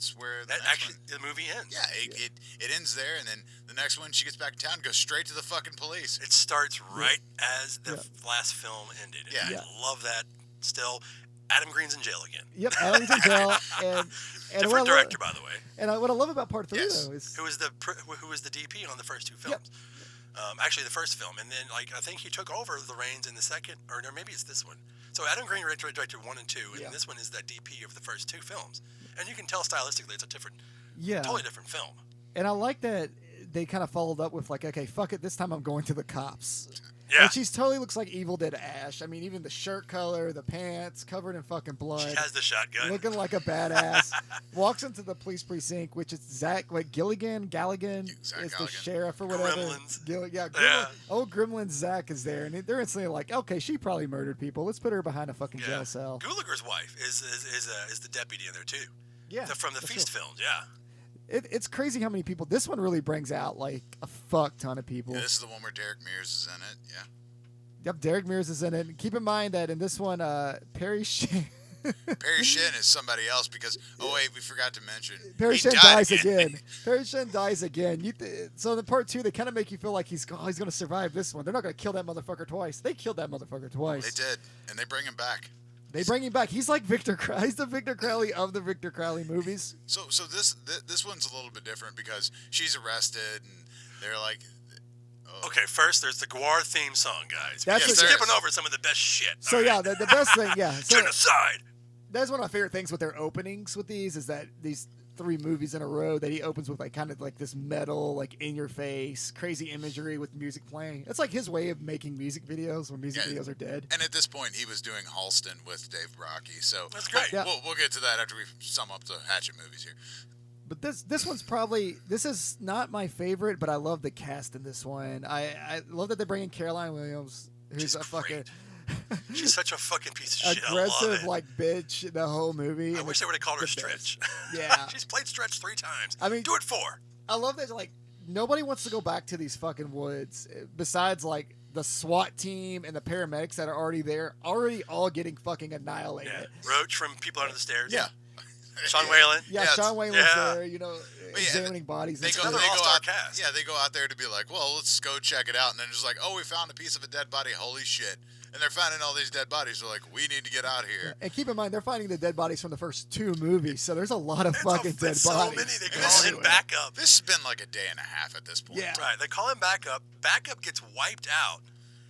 That next actually, one- the movie ends. Yeah, it ends there, and then the next one she gets back to town, goes straight to the fucking police. It starts right as the Yeah. last film ended. And Yeah. I love that. Still, Adam Green's in jail again. Yep, Adam's in jail, and Different what I director, love, by the way. and what I love about part 3 Yes. though is Who was the DP on the first two films? Actually, the first film, and then I think he took over the reins in the second, or no, maybe it's this one. So Adam Green directed 1 and 2, and Yeah. this one is that DP of the first two films. And you can tell stylistically it's a yeah, totally different film. and I like that they kind of followed up with like, okay, fuck it, this time I'm going to the cops. Yeah. And she's totally looks like Evil Dead Ash. I mean, even the shirt color, the pants covered in fucking blood. She has the shotgun. Looking like a badass. Walks into the police precinct, which is Zach, like Galligan Zach is the Galligan. sheriff or whatever. Gremlins. Gremlin, Yeah. Old Gremlin Zach is there, and they're instantly like, okay, she probably murdered people. Let's put her behind a fucking jail cell. Gulager's wife is the deputy in there too. Yeah, From the for Feast sure. films, yeah. It's crazy how many people. This one really brings out like a fuck ton of people. Yeah, this is the one where Derek Mears is in it. Yeah. Yep, Derek Mears is in it. And keep in mind that in this one, Perry Shane. Perry Shin is somebody else because we forgot to mention Perry he Shin died dies again. Perry Shin dies again. So in part 2, they kind of make you feel like he's going to survive this one. They're not going to kill that motherfucker twice. They killed that motherfucker twice. They did, and they bring him back. They bring him back. He's like Victor Crowley. He's the Victor Crowley of the Victor Crowley movies. So this one's a little bit different because she's arrested, and they're like, Okay, first there's the gORE theme song, guys. That's We're what- skipping over some of the best shit. So all yeah, right? the best thing, yeah. So Genocide. that's one of my favorite things with their openings with these is that these 3 movies in a row that he opens with like kind of like this metal, like in your face, crazy imagery with music playing. It's like his way of making music videos when music Yeah. videos are dead. and at this point he was doing Halston with Dave Brockie. So That's great. Yeah. We'll get to that after we sum up the Hatchet movies here. But this one's probably this is not my favorite, but I love the cast in this one. I love that they bring in Caroline Williams, who's She's a fucking She's such a fucking piece of shit. I love aggressive it. like bitch the whole movie. I and wish they would have called her the best. Stretch. Yeah. She's played Stretch 3 times. I mean- do it 4. I love that like nobody wants to go back to these fucking woods besides like the SWAT team and the paramedics that are already there, already all getting fucking annihilated. Yeah. Roach from People Under the Stairs. Yeah. Sean Whalen. Yeah, Yeah, Sean Wayland's yeah. there, examining bodies. They and go, stuff. Another all-star out, cast. Yeah, they go out there to be like, well, let's go check it out, and then just like, oh, we found a piece of a dead body. Holy shit! And they're finding all these dead bodies. They're like, we need to get out of here. And keep in mind, they're finding the dead bodies from the first 2 movies, so there's a lot of fucking dead so bodies. many. They Yeah. call in backup. This has been like a day and a half at this point. Yeah. Right. They call him backup. Backup gets wiped out.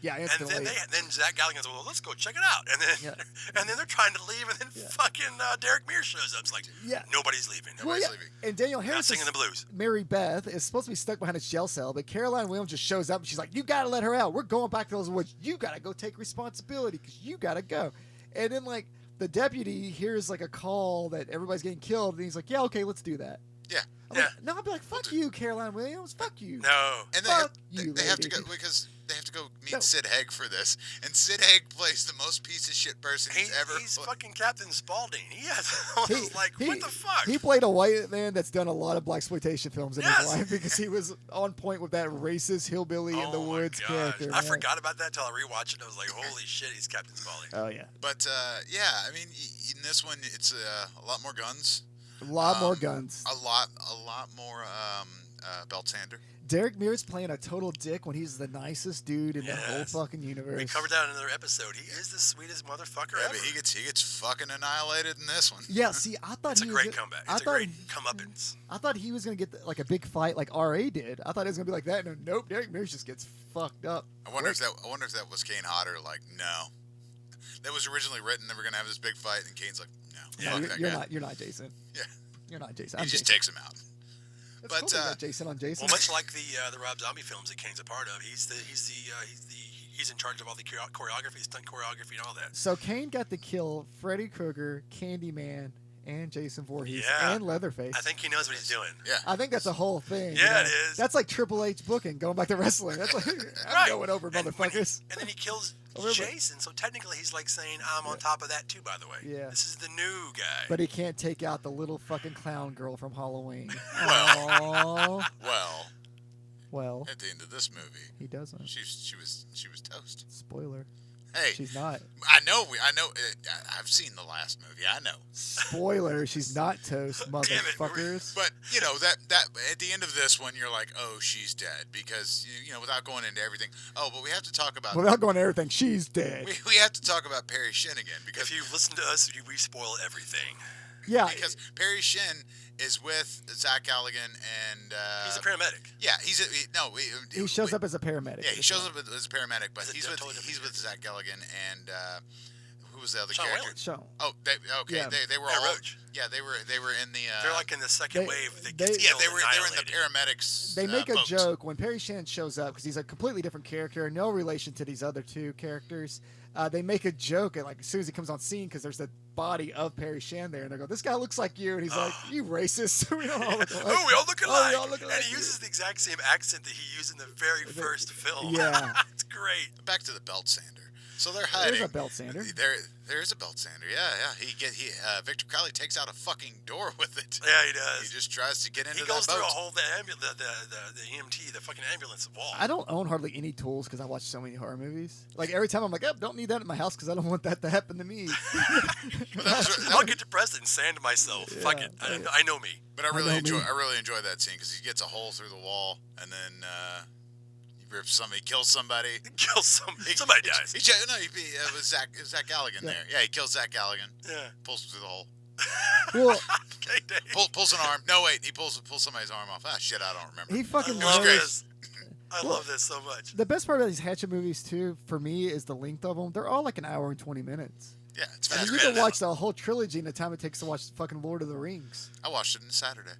Yeah, And instantly. then Zach Galligan goes, well, let's go check it out. And then Yeah. and then they're trying to leave, and then fucking Derek Mears shows up. It's like, Yeah. nobody's leaving. Well, Nobody's yeah, leaving. and Daniel Not Harris, singing the blues. Mary Beth, is supposed to be stuck behind a jail cell, but Caroline Williams just shows up and she's like, "You gotta let her out. We're going back to those woods. You gotta go take responsibility because you gotta go." And then like the deputy hears like a call that everybody's getting killed, and he's like, "Yeah, okay, let's do that." Yeah. I'm Yeah. like, no, I'll be like, "Fuck you, Caroline Williams. Fuck you." No. And Fuck they you, have to lady. go because they have to go meet No. Sid Haig for this, and Sid Haig plays the most piece of shit person he's ever. He's fucking Captain Spaulding. He has. I was like, what the fuck? He played a white man that's done a lot of blaxploitation films in Yes. his life because he was on point with that racist hillbilly in the Oh my woods gosh. character. I man. forgot about that till I rewatched it. I was like, holy shit, he's Captain Spaulding. Oh yeah, But yeah, I mean, in this one, it's a lot more guns, a lot more guns. a lot more belt sander. Derek Mears playing a total dick when he's the nicest dude in the whole Yes. fucking universe. We covered that in another episode. He is the sweetest motherfucker Yeah, ever. but he gets fucking annihilated in this one. Yeah, see, I thought It's a he great was. comeback. I It's a thought great comeuppance. I thought he was gonna get like a big fight like RA did. I thought it was gonna be like that. No, nope. Derek Mears just gets fucked up. I wonder if that was Kane Hodder. Like, no, that was originally written. They were gonna have this big fight, and Kane's like, no, Yeah, fuck that you're guy. not. You're not Jason. Yeah, You're not Jason. he I'm just Jason. takes him out. That's but, cool they got Jason on Jason. Well, much like the Rob Zombie films that Kane's a part of, he's in charge of all the choreography, stunt choreography, and all that. So Kane got to kill Freddy Krueger, Candyman, and Jason Voorhees Yeah. and Leatherface. I think he knows what he's doing. Yeah. I think that's a whole thing. Yeah, it is. That's like Triple H booking, going back to wrestling. That's like, I'm Right. going over, And when motherfuckers. and then he kills Remember- Jason, so technically he's like saying, I'm on top of that too, by the way. Yeah. This is the new guy. But he can't take out the little fucking clown girl from Halloween. Well. Aww. Well, Well, at the end of this movie, he doesn't. she was toast. Spoiler. Hey, She's not. I know. I've seen the last movie. I know. Spoiler. She's not toast, Damn it, motherfuckers. But that at the end of this one, you're like, oh, she's dead because without going into everything. Oh, but we have to talk about. Without going to everything, she's dead. we have to talk about Perry Shin again because if you listen to us, we spoil everything. Yeah. because Perry Shin is with Zach Galligan and He's a paramedic. yeah, He shows up as a paramedic. Yeah, he shows up as a paramedic, but Is it he's totally with different Zach Galligan and who was the other Sean character? Whalen. Sean. Oh, okay, Yeah. they were Matt all Roach. yeah, they were in the They're like in the second they- wave that they- gets yeah, killed they were in the annihilated. paramedics. They make a boat. joke when Perry Shan shows up because he's a completely different character, no relation to these other two characters. They make a joke at, like, as soon as he comes on scene because there's the body of Perry Shan there, and they go, "This guy looks like you," and he's like, "You racist." We don't all look alike. Oh, we all look Oh, alike. we all look And alike. he uses the exact same accent that he used in the very first film. Yeah. It's great. Back to the belt sander. So they're hiding. There's a belt sander. There is a belt sander. Yeah. Victor Crowley takes out a fucking door with it. Yeah, he He does. just tries to get into He that goes boat. through a whole the EMT, the fucking ambulance wall. I don't own hardly any tools because I watch so many horror movies. Like, every time I'm like, don't need that in my house because I don't want that to happen to me. I'll get depressed and sand myself. Yeah. Fuck it. I know me. But I I really know me. enjoy that scene because he gets a hole through the wall and then he rips somebody, kills somebody. Kill somebody dies. It was Zach Galligan there. Yeah, he kills Zach Galligan. Yeah. Pulls him through the hole. Well, Okay, Dave. Pulls an arm. No, wait. He pulls somebody's arm off. Ah, shit, I don't remember. he fucking I love knows. this. I love this so much. The best part about these Hatchet movies, too, for me, is the length of them. They're all like an hour and 20 minutes. Yeah, it's I mean, fast. you can watch the whole trilogy in the time it takes to watch fucking Lord of the Rings. I watched it on Saturday.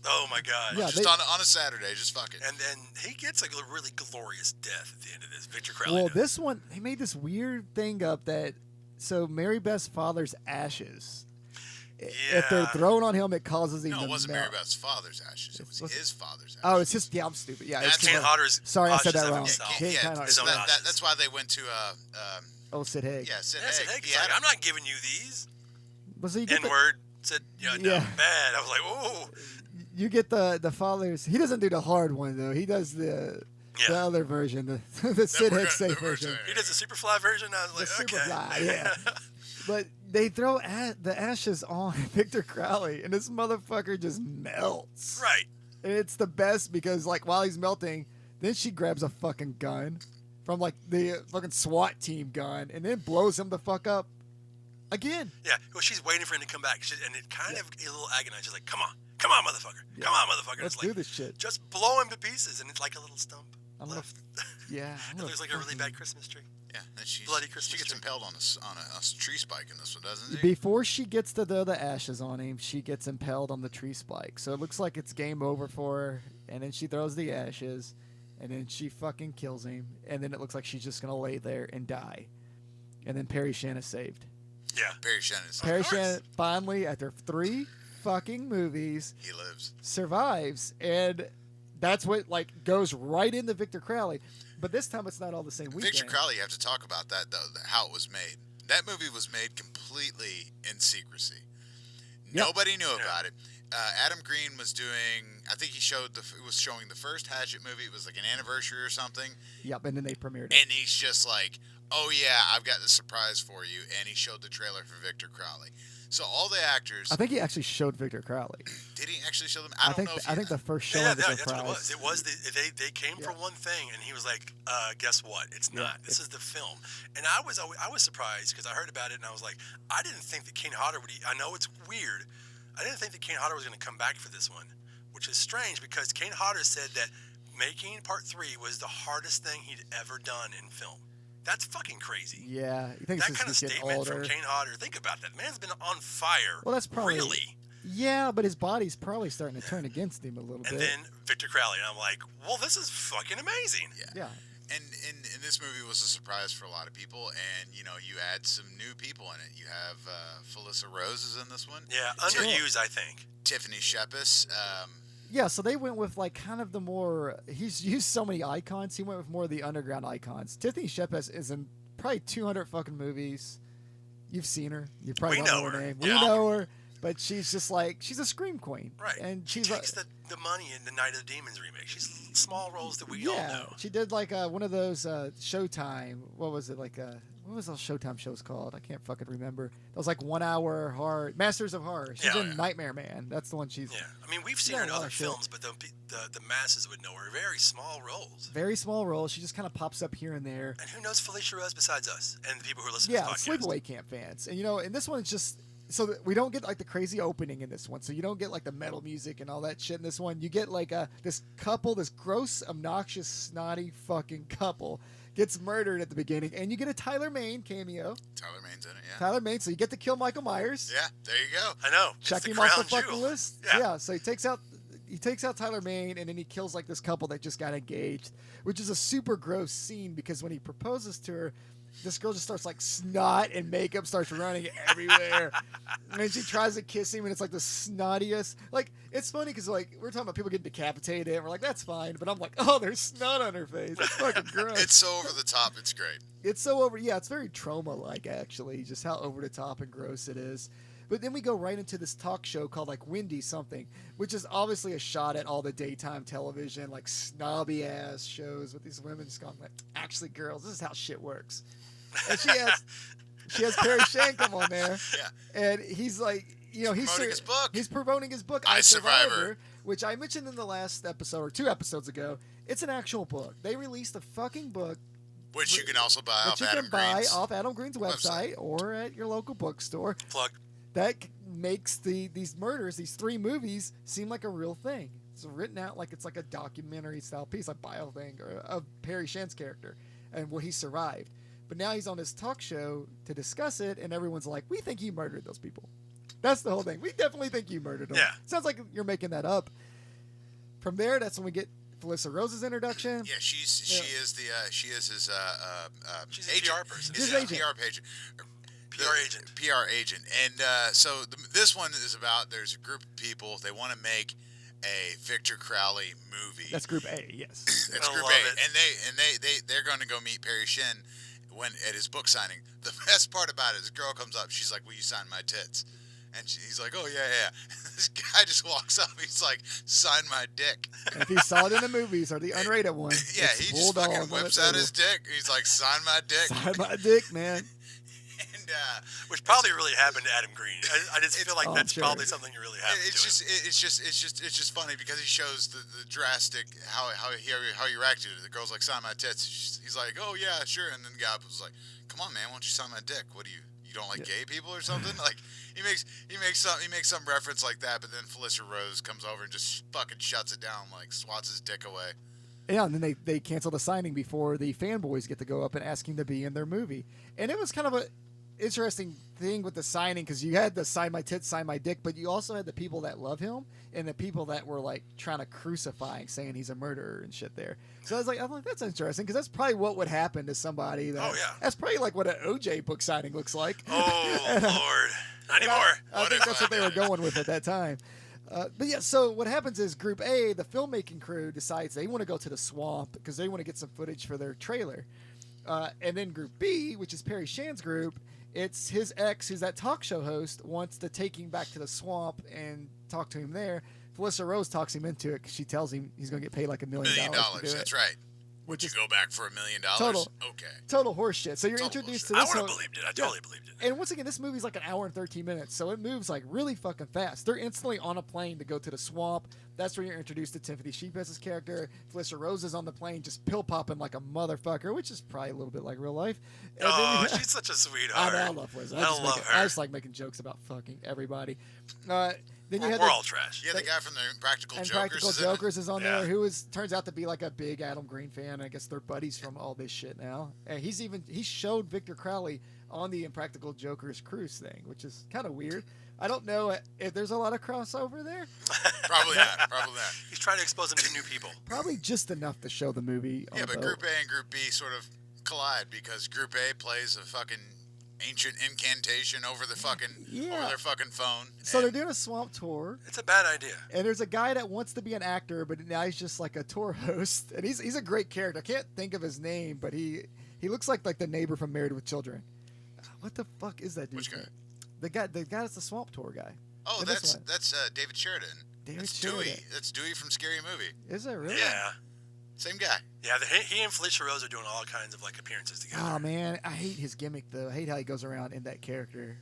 Oh my god. Yeah, Just they- on a Saturday, just fuck it. And then he gets a really glorious death at the end of this. Victor Crowley. Well, does. this one, they made this weird thing up that, so Mary Beth's father's ashes, if they're Yeah. thrown on him, it causes him No, to it wasn't melt. Mary Beth's father's ashes. It was Was it? his father's ashes. Oh, it's just, yeah, I'm stupid. Yeah, That's it's Kane his- Hodder's Sorry, I said ashes that of wrong. himself. Kane yeah, Hodder. his so own ashes. that's why they went to Oh, Sid Haig. Sid Yeah, Sid Haig. Haig's He had like, I'm not giving you these. Well, so you get, N-word. Said, no, Yeah. bad. I was like, oh. you get the father's. He doesn't do the hard one, though. He does the Yeah. other version, the Sid Haig safe version. He does the Superfly version. I was The like, okay. Superfly, yeah. But they throw the ashes on Victor Crowley, and this motherfucker just melts. Right. And it's the best because, like, while he's melting, then she grabs a fucking gun from, like, the fucking SWAT team gun and then blows him the fuck up again. Yeah. Well, she's waiting for him to come back. And it kind of a little agonized. She's like, come on, motherfucker. Yeah. Come on, motherfucker. Let's It's do like, this shit. just blow him to pieces. And it's like a little stump I'm gonna, left. yeah. I'm It gonna looks like a really fucking- bad Christmas tree. Yeah, and she Bloody Christmas gets tree. impaled on a tree spike in this one, doesn't she? Before she gets to throw the ashes on him, she gets impaled on the tree spike. So it looks like it's game over for her. And then she throws the ashes, and then she fucking kills him. And then it looks like she's just gonna lay there and die. And then Perry Shan is saved. Yeah. Perry Shannon's Perry course. Shan finally, after 3 fucking movies, he lives. survives, and that's what goes right into Victor Crowley. But this time it's not all the same weekend. Victor Crowley, you have to talk about that though, how it was made. That movie was made completely in secrecy. Yep. Nobody knew about it. Adam Green was doing. I think he was showing the first Hatchet movie. It was like an anniversary or something. Yep, and then they premiered it. And he's just like, "Oh yeah, I've got the surprise for you." And he showed the trailer for Victor Crowley. So all the actors. I think he actually showed Victor Crowley. Did he actually show them? I don't think know if I think the first showing Yeah, was a that's what surprise. it was. They came for one thing, and he was like, "Guess what? It's Yeah, not. This is the film." And I was surprised because I heard about it, and I was like, I didn't think that Kane Hodder would. I know it's weird. I didn't think that Kane Hodder was going to come back for this one, which is strange because Kane Hodder said that making Part 3 was the hardest thing he'd ever done in film. That's fucking crazy. Yeah, you think That it's kind of just getting statement older. from Kane Hodder. Think about that. The man's been on fire. Well, that's probably really. Yeah, but his body's probably starting to turn against him a little And bit. then Victor Crowley, and I'm like, well, this is fucking amazing. Yeah. And this movie was a surprise for a lot of people, and you add some new people in it. You have Felissa Rose is in this one. Yeah, underused, I think. Tiffany Shepis. Yeah, so they went with like kind of the more. He's used so many icons. He went with more of the underground icons. Tiffany Shepis is in probably 200 fucking movies. You've seen her. You probably We don't know her her. name. Yeah. We know her, but she's just like she's a scream queen, Right. And she she's takes the money in the Night of the Demons remake. She's small roles that we all know. She did like one of those Showtime. What was it like? What was those Showtime shows called? I can't fucking remember. That was like 1 hour horror. Masters of Horror. She's in Nightmare Man. That's the one she's. Yeah, I mean we've seen her in other films, but the masses would know her. Very small roles. Very small roles. She just kind of pops up here and there. And who knows Felicia Rose besides us and the people who are listening to Yeah, this podcast? Sleepaway Camp fans. And and this one is just so that we don't get like the crazy opening in this one. So you don't get like the metal music and all that shit in this one. You get like this couple, this gross, obnoxious, snotty fucking couple gets murdered at the beginning, and you get a Tyler Mane cameo. Tyler Mane's in it, yeah. Tyler Mane, so you get to kill Michael Myers. Yeah, there you go. I know. Check It's him the off the crown fucking jewel. list. Yeah. So he takes out Tyler Mane, and then he kills like this couple that just got engaged, which is a super gross scene because when he proposes to her, this girl just starts like snot and makeup starts running everywhere. And then she tries to kiss him, and it's like the snottiest. Like, it's funny because like we're talking about people getting decapitated, and we're like, that's fine. But I'm like, oh, there's snot on her face. It's fucking gross. It's so over the top. It's great. It's so over. Yeah, it's very trauma-like, actually, just how over the top and gross it is. But then we go right into this talk show called like Windy Something, which is obviously a shot at all the daytime television, like snobby ass shows with these women just going like, actually, girls, this is how shit works. And she has Perry Shankum on there, and he's like, he's promoting his book. He's promoting his book, I Survivor, which I mentioned in the last episode or 2 episodes ago. It's an actual book. They released a fucking book. Which you can also buy off Which you Adam can buy Green's off Adam Green's website or at your local bookstore. Plug. That makes these murders, these 3 movies, seem like a real thing. It's written out like it's like a documentary style piece, like bio thing, or of Perry Shan's character and what he survived. But now he's on his talk show to discuss it, and everyone's like, we think you murdered those people. That's the whole thing. We definitely think you murdered them. Yeah. Sounds like you're making that up. From there, that's when we get Felissa Rose's introduction. Yeah, she is his She's a agent. PR person. He's Yeah. a PR agent. PR agent. PR agent. And so this one is about there's a group of people, they want to make a Victor Crowley movie. That's Group A, yes. That's I Group love A. it. And they're going to go meet Perry Shin at his book signing. The best part about it is the girl comes up, she's like, will you sign my tits? And he's like, oh, yeah. This guy just walks up. He's like, sign my dick. And if you saw it in the movies or the unrated one, Yeah, it's he just bulldog fucking on whips the out table. his dick. He's like, sign my dick. Sign my dick, man. And Which probably really happened to Adam Green. I just feel like Oh, that's sure. probably something that really happened it's to him. just funny because he shows the drastic how he reacted. The girl's like, sign my tits. He's like, oh yeah, sure. And then the guy was like, come on, man, why don't you sign my dick? What do you don't like gay people or something? Like he makes some reference like that, but then Felissa Rose comes over and just fucking shuts it down, like swats his dick away. Yeah, and then they cancel the signing before the fanboys get to go up and ask him to be in their movie. And it was kind of a interesting thing with the signing because you had the sign my tits, sign my dick, but you also had the people that love him and the people that were like trying to crucify him, saying he's a murderer and shit there. So I'm like, that's interesting because that's probably what would happen to somebody. That's probably like what an OJ book signing looks like. Oh, Lord. Not anymore. I think that's what they were going with at that time. But yeah, so what happens is Group A, the filmmaking crew, decides they want to go to the swamp because they want to get some footage for their trailer. And then Group B, which is Perry Shan's group, it's his ex, who's that talk show host, wants to take him back to the swamp and talk to him there. Felissa Rose talks him into it because she tells him he's going to get paid like $1 million. $1 million, to do it. that's right. Which Would you is go back for $1 million? total. Okay. Total horseshit. So you're Total introduced bullshit. to I this. would have believed it. I totally believed it. And once again, this movie's like an hour and 13 minutes, so it moves like really fucking fast. They're instantly on a plane to go to the swamp. That's where you're introduced to Tiffany Sheepes's character. Felissa Rose is on the plane just pill popping like a motherfucker, which is probably a little bit like real life. And Oh, then, she's such a sweetheart. I love Felissa. I love her. I just like making jokes about fucking everybody. Then you We're had all trash. Yeah, the guy from the Practical and Jokers. Practical is Jokers is on Yeah. there, who turns out to be like a big Adam Green fan. I guess they're buddies from all this shit now. And he showed Victor Crowley on the Impractical Jokers cruise thing, which is kind of weird. I don't know if there's a lot of crossover there. Probably not. Probably not. He's trying to expose him to new people. Probably just enough to show the movie. On Yeah, the but boat. Group A and Group B sort of collide because Group A plays a fucking ancient incantation over the fucking over their fucking phone. So they're doing a swamp tour, It's a bad idea. and there's a guy that wants to be an actor, but now he's just like a tour host, and he's a great character. I can't think of his name, but he looks like the neighbor from Married with Children. What the fuck is that dude? Which guy? The guy that's the swamp tour guy. Oh, And this one. that's David Sheridan. David That's Sheridan. Dewey. That's Dewey from Scary Movie. Is it really? Yeah. Same guy. Yeah, he and Felicia Rose are doing all kinds of like appearances together. Oh man, I hate his gimmick though. I hate how he goes around in that character,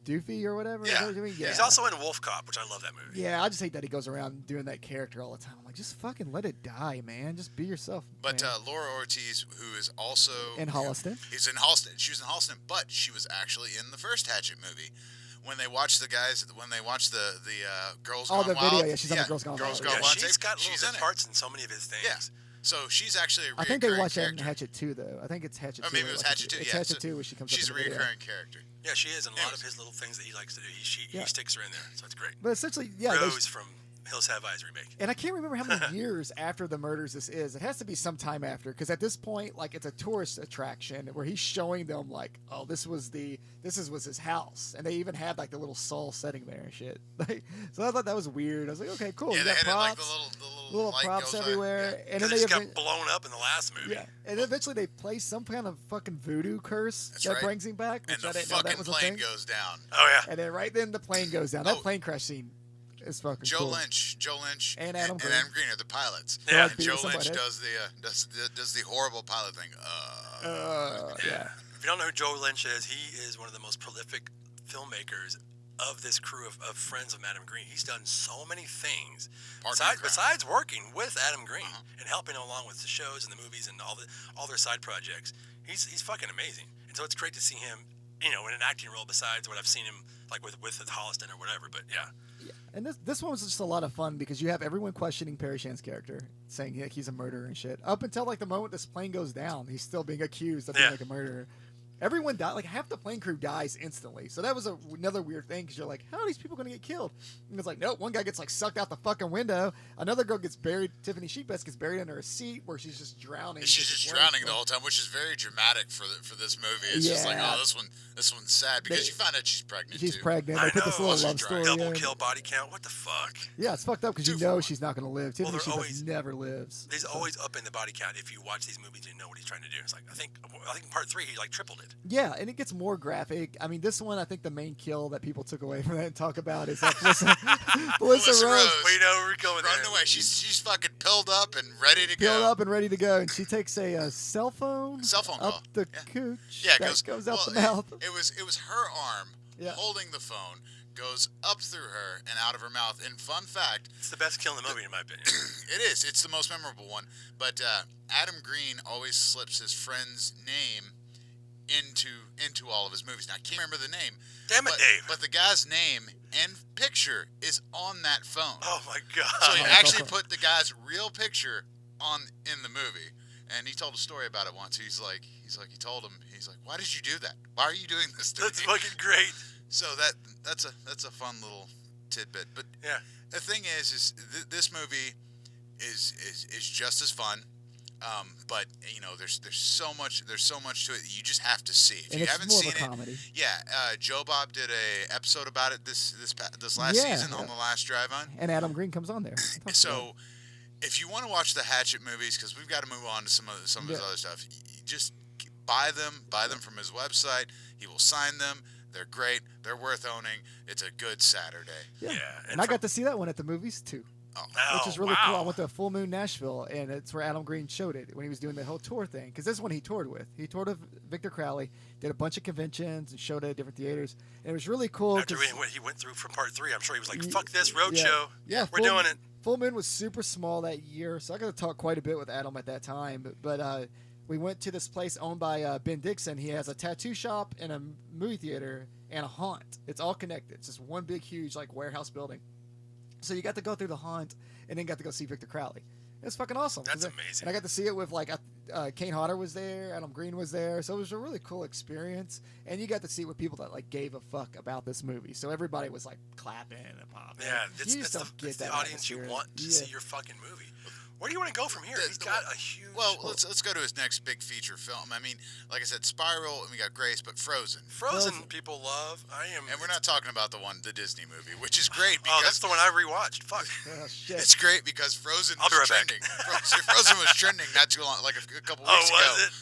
Doofy or whatever. Yeah. Is that what you mean? Yeah. He's also in Wolf Cop, which I love that movie. Yeah, I just hate that he goes around doing that character all the time. I'm like, just fucking let it die, man. Just be yourself. But man. Laura Ortiz, who is also In Holliston. He's in Halston. She was in Halston, but she was actually in the first Hatchet movie. When they watched the Girls Oh, Gone the Wild. video, yeah, she's on the Girls Gone Wild. Yeah, Wild she's tape, got she's little in bit it. parts in so many of his things. Yeah. So she's actually a I think they reoccurring watched that in character. Hatchet 2 though. I think it's Hatchet 2. Or maybe it was Hatchet 2. It's Yeah, Hatchet so 2 where she comes she's a up in the video. reoccurring character. Yeah, she is, and a lot of Anyways. his little things that he likes to do, he Yeah. sticks her in there, so it's great. But essentially, yeah. they- Rose from Hills Have Eyes remake. And I can't remember how many years after the murders this is. It has to be some time after, because at this point, like, it's a tourist attraction where he's showing them, like, oh, this was his house, and they even had like the little Saul setting there and shit. Like, so I thought that was weird. I was like, okay, cool. Yeah, You they got had it, like props, the little light props goes on. everywhere, Yeah. and Because then it they just got blown up in the last movie. yeah, and eventually they play some kind of fucking voodoo curse That's that right. brings him back, which And I the didn't know that fucking was a plane thing. goes down. Oh yeah. And then right then the plane goes down. That Oh. plane crash scene is fucking Joe cool. Lynch, And Adam Green. are the pilots. Yeah. And Joe Beating Lynch somebody. does the horrible pilot thing. Yeah. If you don't know who Joe Lynch is, he is one of the most prolific filmmakers of this crew of friends of Adam Green. He's done so many things besides working with Adam Green and helping him along with the shows and the movies and all their side projects. He's fucking amazing, and so it's great to see him, in an acting role besides what I've seen him like with Holliston or whatever. But yeah. And this one was just a lot of fun because you have everyone questioning Perry Shan's character, saying he's a murderer and shit. Up until like the moment this plane goes down, he's still being accused of being like a murderer. Everyone died. Like half the plane crew dies instantly. So that was another weird thing because you're like, how are these people going to get killed? And it's like, nope. One guy gets like sucked out the fucking window. Another girl gets buried. Tiffany Sheepbest gets buried under a seat where she's just drowning. She's just drowning the whole time, which is very dramatic for this movie. It's just like, oh, this one's sad because you find out she's pregnant. She's too. pregnant. I They put this know. little love story Double in. kill body count. What the fuck? Yeah, it's fucked up because you Two know for she's not going to live. Tiffany they're Sheepbest always- never lives. He's always up in the body count if you watch these movies and you know what he's trying to do. It's like I think in part 3 he like tripled it. Yeah, and it gets more graphic. I mean, this one, I think the main kill that people took away from that and talk about is that Melissa Melissa Rose Rose. We know we're going Running there. away. She's fucking pilled up and ready to peeled go. up and ready to go, and she takes a cell phone Call. up the Yeah. cooch. Yeah, it that goes out well, the mouth. It was her arm Yeah. holding the phone, goes up through her and out of her mouth. And fun fact, It's the best kill in the movie in my opinion. it is. It's the most memorable one. But Adam Green always slips his friend's name into all of his movies. Now I can't remember the name. Damn it, Dave. But the guy's name and picture is on that phone. Oh my god. So he actually put the guy's real picture in the movie. And he told a story about it once. He told him, why did you do that? Why are you doing this to That's me? fucking great. So that's a fun little tidbit. But Yeah. the thing is this movie is just as fun. But there's so much to it. You just have to see. If And you it's haven't more seen of a it, comedy. yeah. Joe Bob did a episode about it this last Yeah. season on the last drive on. And Adam Green comes on there. So, if you want to watch the Hatchet movies, because we've got to move on to some of his other stuff, just buy them from his website. He will sign them. They're great. They're worth owning. It's a good Saturday. yeah. Yeah, And I got to see that one at the movies too, Oh, which is really wow. cool. I went to Full Moon Nashville, and it's where Adam Green showed it when he was doing the whole tour thing. Because this is one he toured with. He toured with Victor Crowley, did a bunch of conventions, and showed it at different theaters. And it was really cool. After 'cause- what he went through from part 3, I'm sure he was like, fuck this road yeah. show. Yeah, We're doing it. Full Moon was super small that year, so I got to talk quite a bit with Adam at that time. But we went to this place owned by Ben Dixon. He has a tattoo shop and a movie theater, and a haunt. It's all connected. It's just one big, huge like warehouse building. So you got to go through the haunt, and then got to go see Victor Crowley. It's fucking awesome. That's amazing. And I got to see it with like Kane Hodder was there, Adam Green was there, so it was a really cool experience. And you got to see it with people that like gave a fuck about this movie. So everybody was like clapping and popping. Yeah, you it's the audience you want to see your fucking movie. Where do you want to go from here? He's got a huge. Well, let's go to his next big feature film. I mean, like I said, Spiral, and we got Grace, but Frozen. Frozen people love. And we're not talking about the Disney movie, which is great. Because that's the one I rewatched. Fuck. Oh, shit. It's great because Frozen was right trending. Frozen was trending not too long, like a couple weeks ago. Was it?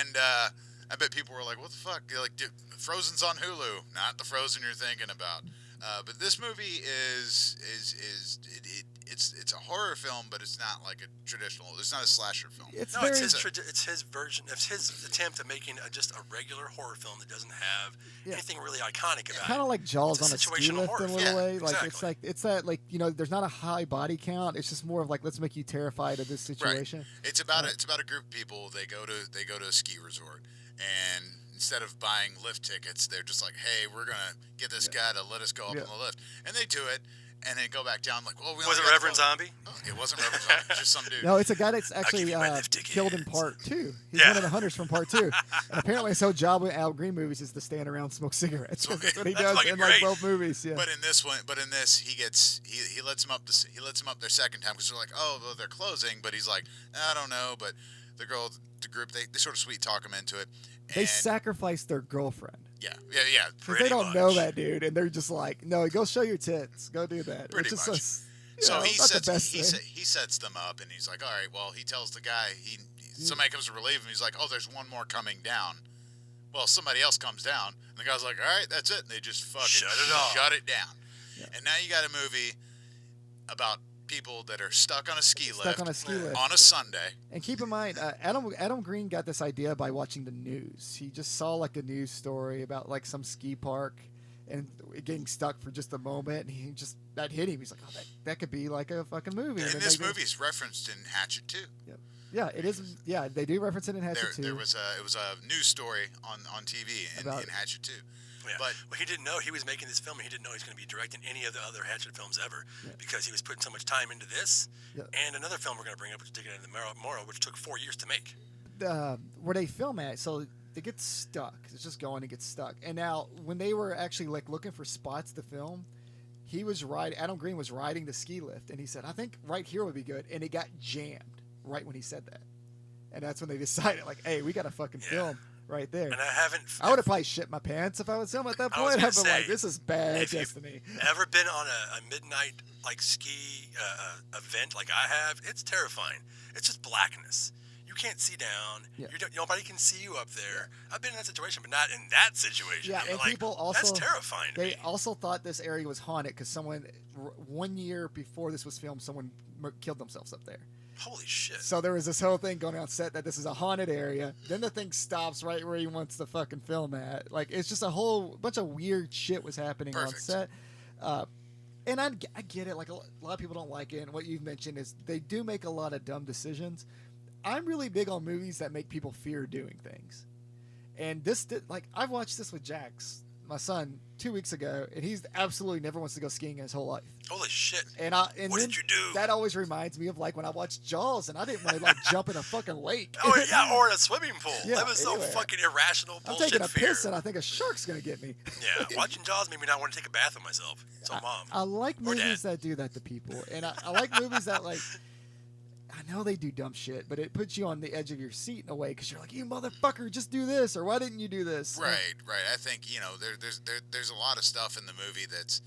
And I bet people were like, "What the fuck?" They're like, "Dude, Frozen's on Hulu, not the Frozen you're thinking about." But this movie it's a horror film, but it's not like a traditional. It's not a slasher film. It's his version. It's his attempt at making just a regular horror film that doesn't have anything really iconic about it. Kind of like Jaws on a ski lift horror. in a little way. Like exactly. it's that like there's not a high body count. It's just more of like let's make you terrified of this situation. Right. It's about a group of people. They go to a ski resort, and instead of buying lift tickets, they're just like, hey, we're gonna get this guy to let us go up on the lift, and they do it. And then go back down like, well, was it Reverend Zombie? Oh, it wasn't Reverend Zombie. It's just some dude. No, it's a guy that's actually killed in part 2. He's one of the hunters from part 2. And apparently his whole job with Al Green movies is to stand around and smoke cigarettes. That's what he does in like both movies. Yeah. But in this, he lets him up their second time because they're like, oh, well, they're closing. But he's like, I don't know. But the group, they sort of sweet talk him into it. They sacrificed their girlfriend. Yeah. Because they don't know that dude, and they're just like, no, go show your tits. Go do that. Pretty much. So he sets them up, and he's like, all right, well, he tells the guy, somebody comes to relieve him. He's like, oh, there's one more coming down. Well, somebody else comes down, and the guy's like, all right, that's it. And they just fucking shut it down. Yeah. And now you got a movie about people that are stuck on a ski lift on a Sunday. And keep in mind, Adam Green got this idea by watching the news. He just saw like a news story about like some ski park and getting stuck for just a moment, and that hit him. He's like, oh, that could be like a fucking movie. And this movie is referenced in Hatchet 2. Yep. Yeah, it is. Yeah, they do reference it in Hatchet 2. It was a news story on TV in Hatchet 2. Yeah. But he didn't know he was making this film, and he didn't know he was going to be directing any of the other Hatchet films ever because he was putting so much time into this and another film we're going to bring up, which is Taking It in the Morrow, which took 4 years to make. Where they film at, so they get stuck. It's just going to get stuck. And now, when they were actually like looking for spots to film, Adam Green was riding the ski lift, and he said, I think right here would be good. And it got jammed right when he said that. And that's when they decided, like, hey, we got to fucking film right there. And I would have probably shit my pants if I was him at that point. I'd been like, this is bad destiny. Ever been on a midnight like ski event like I have? It's terrifying. It's just blackness. You can't see down. Yeah. Nobody can see you up there. I've been in that situation, but not in that situation. Yeah, and people also, that's terrifying to me. Also thought this area was haunted because someone 1 year before this was filmed, someone killed themselves up there. Holy shit. So there was this whole thing going on set that this is a haunted area. Then the thing stops right where he wants to fucking film at. Like, it's just a whole bunch of weird shit was happening on set. And I get it. Like, a lot of people don't like it. And what you've mentioned is they do make a lot of dumb decisions. I'm really big on movies that make people fear doing things. And I've watched this with Jax, my son, 2 weeks ago, and he's absolutely never wants to go skiing his whole life. Holy shit. And what did you do? That always reminds me of like when I watched Jaws and I didn't want to like jump in a fucking lake. Oh yeah, or in a swimming pool. That was so fucking irrational bullshit. I'm taking a fear. piss and I think a shark's gonna get me. Yeah, watching Jaws made me not want to take a bath with myself. So mom. I like movies that do that to people. And I like movies that like, I know they do dumb shit, but it puts you on the edge of your seat in a way because you're like, you motherfucker, just do this, or why didn't you do this? Right. I think there's a lot of stuff in the movie that's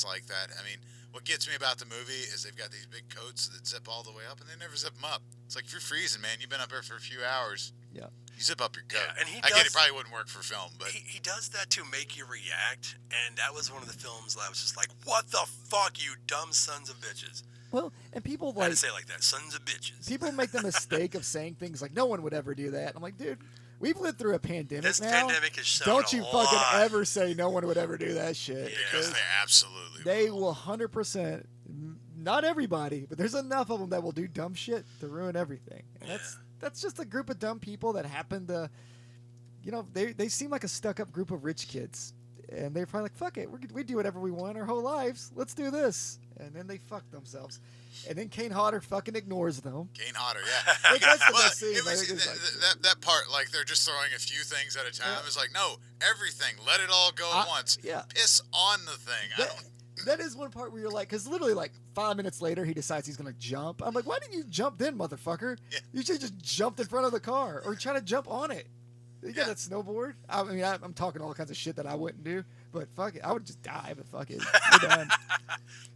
like that. I mean, what gets me about the movie is they've got these big coats that zip all the way up, and they never zip them up. It's like if you're freezing, man, you've been up there for a few hours. Yeah. You zip up your coat. Yeah, and I get it probably wouldn't work for film, but he does that to make you react, and that was one of the films that I was just like, what the fuck, you dumb sons of bitches. Well, and people I didn't say it like that, sons of bitches. People make the mistake of saying things like, no one would ever do that. I'm like, dude, we've lived through a pandemic This pandemic has shown Don't you fucking ever say no one would ever do that shit. Yeah, because they absolutely They will 100%, not everybody, but there's enough of them that will do dumb shit to ruin everything. And that's just a group of dumb people that happen to, they seem like a stuck-up group of rich kids. and they're probably like, fuck it, we do whatever we want our whole lives. Let's do this. And then they fuck themselves. And then Kane Hodder fucking ignores them. Kane Hodder, yeah. Like, that's the Well, best scene. it was, Like, it's like- that part, like they're just throwing a few things at a time. It's like, no, everything. Let it all go at once. Yeah. Piss on the thing. That is one part where you're like, because literally like 5 minutes later, he decides he's going to jump. I'm like, why didn't you jump then, motherfucker? Yeah. You should just jumped in front of the car or try to jump on it. You got Yeah. that snowboard? I mean, I'm talking all kinds of shit that I wouldn't do, but fuck it. I would just die, but fuck it. We're done.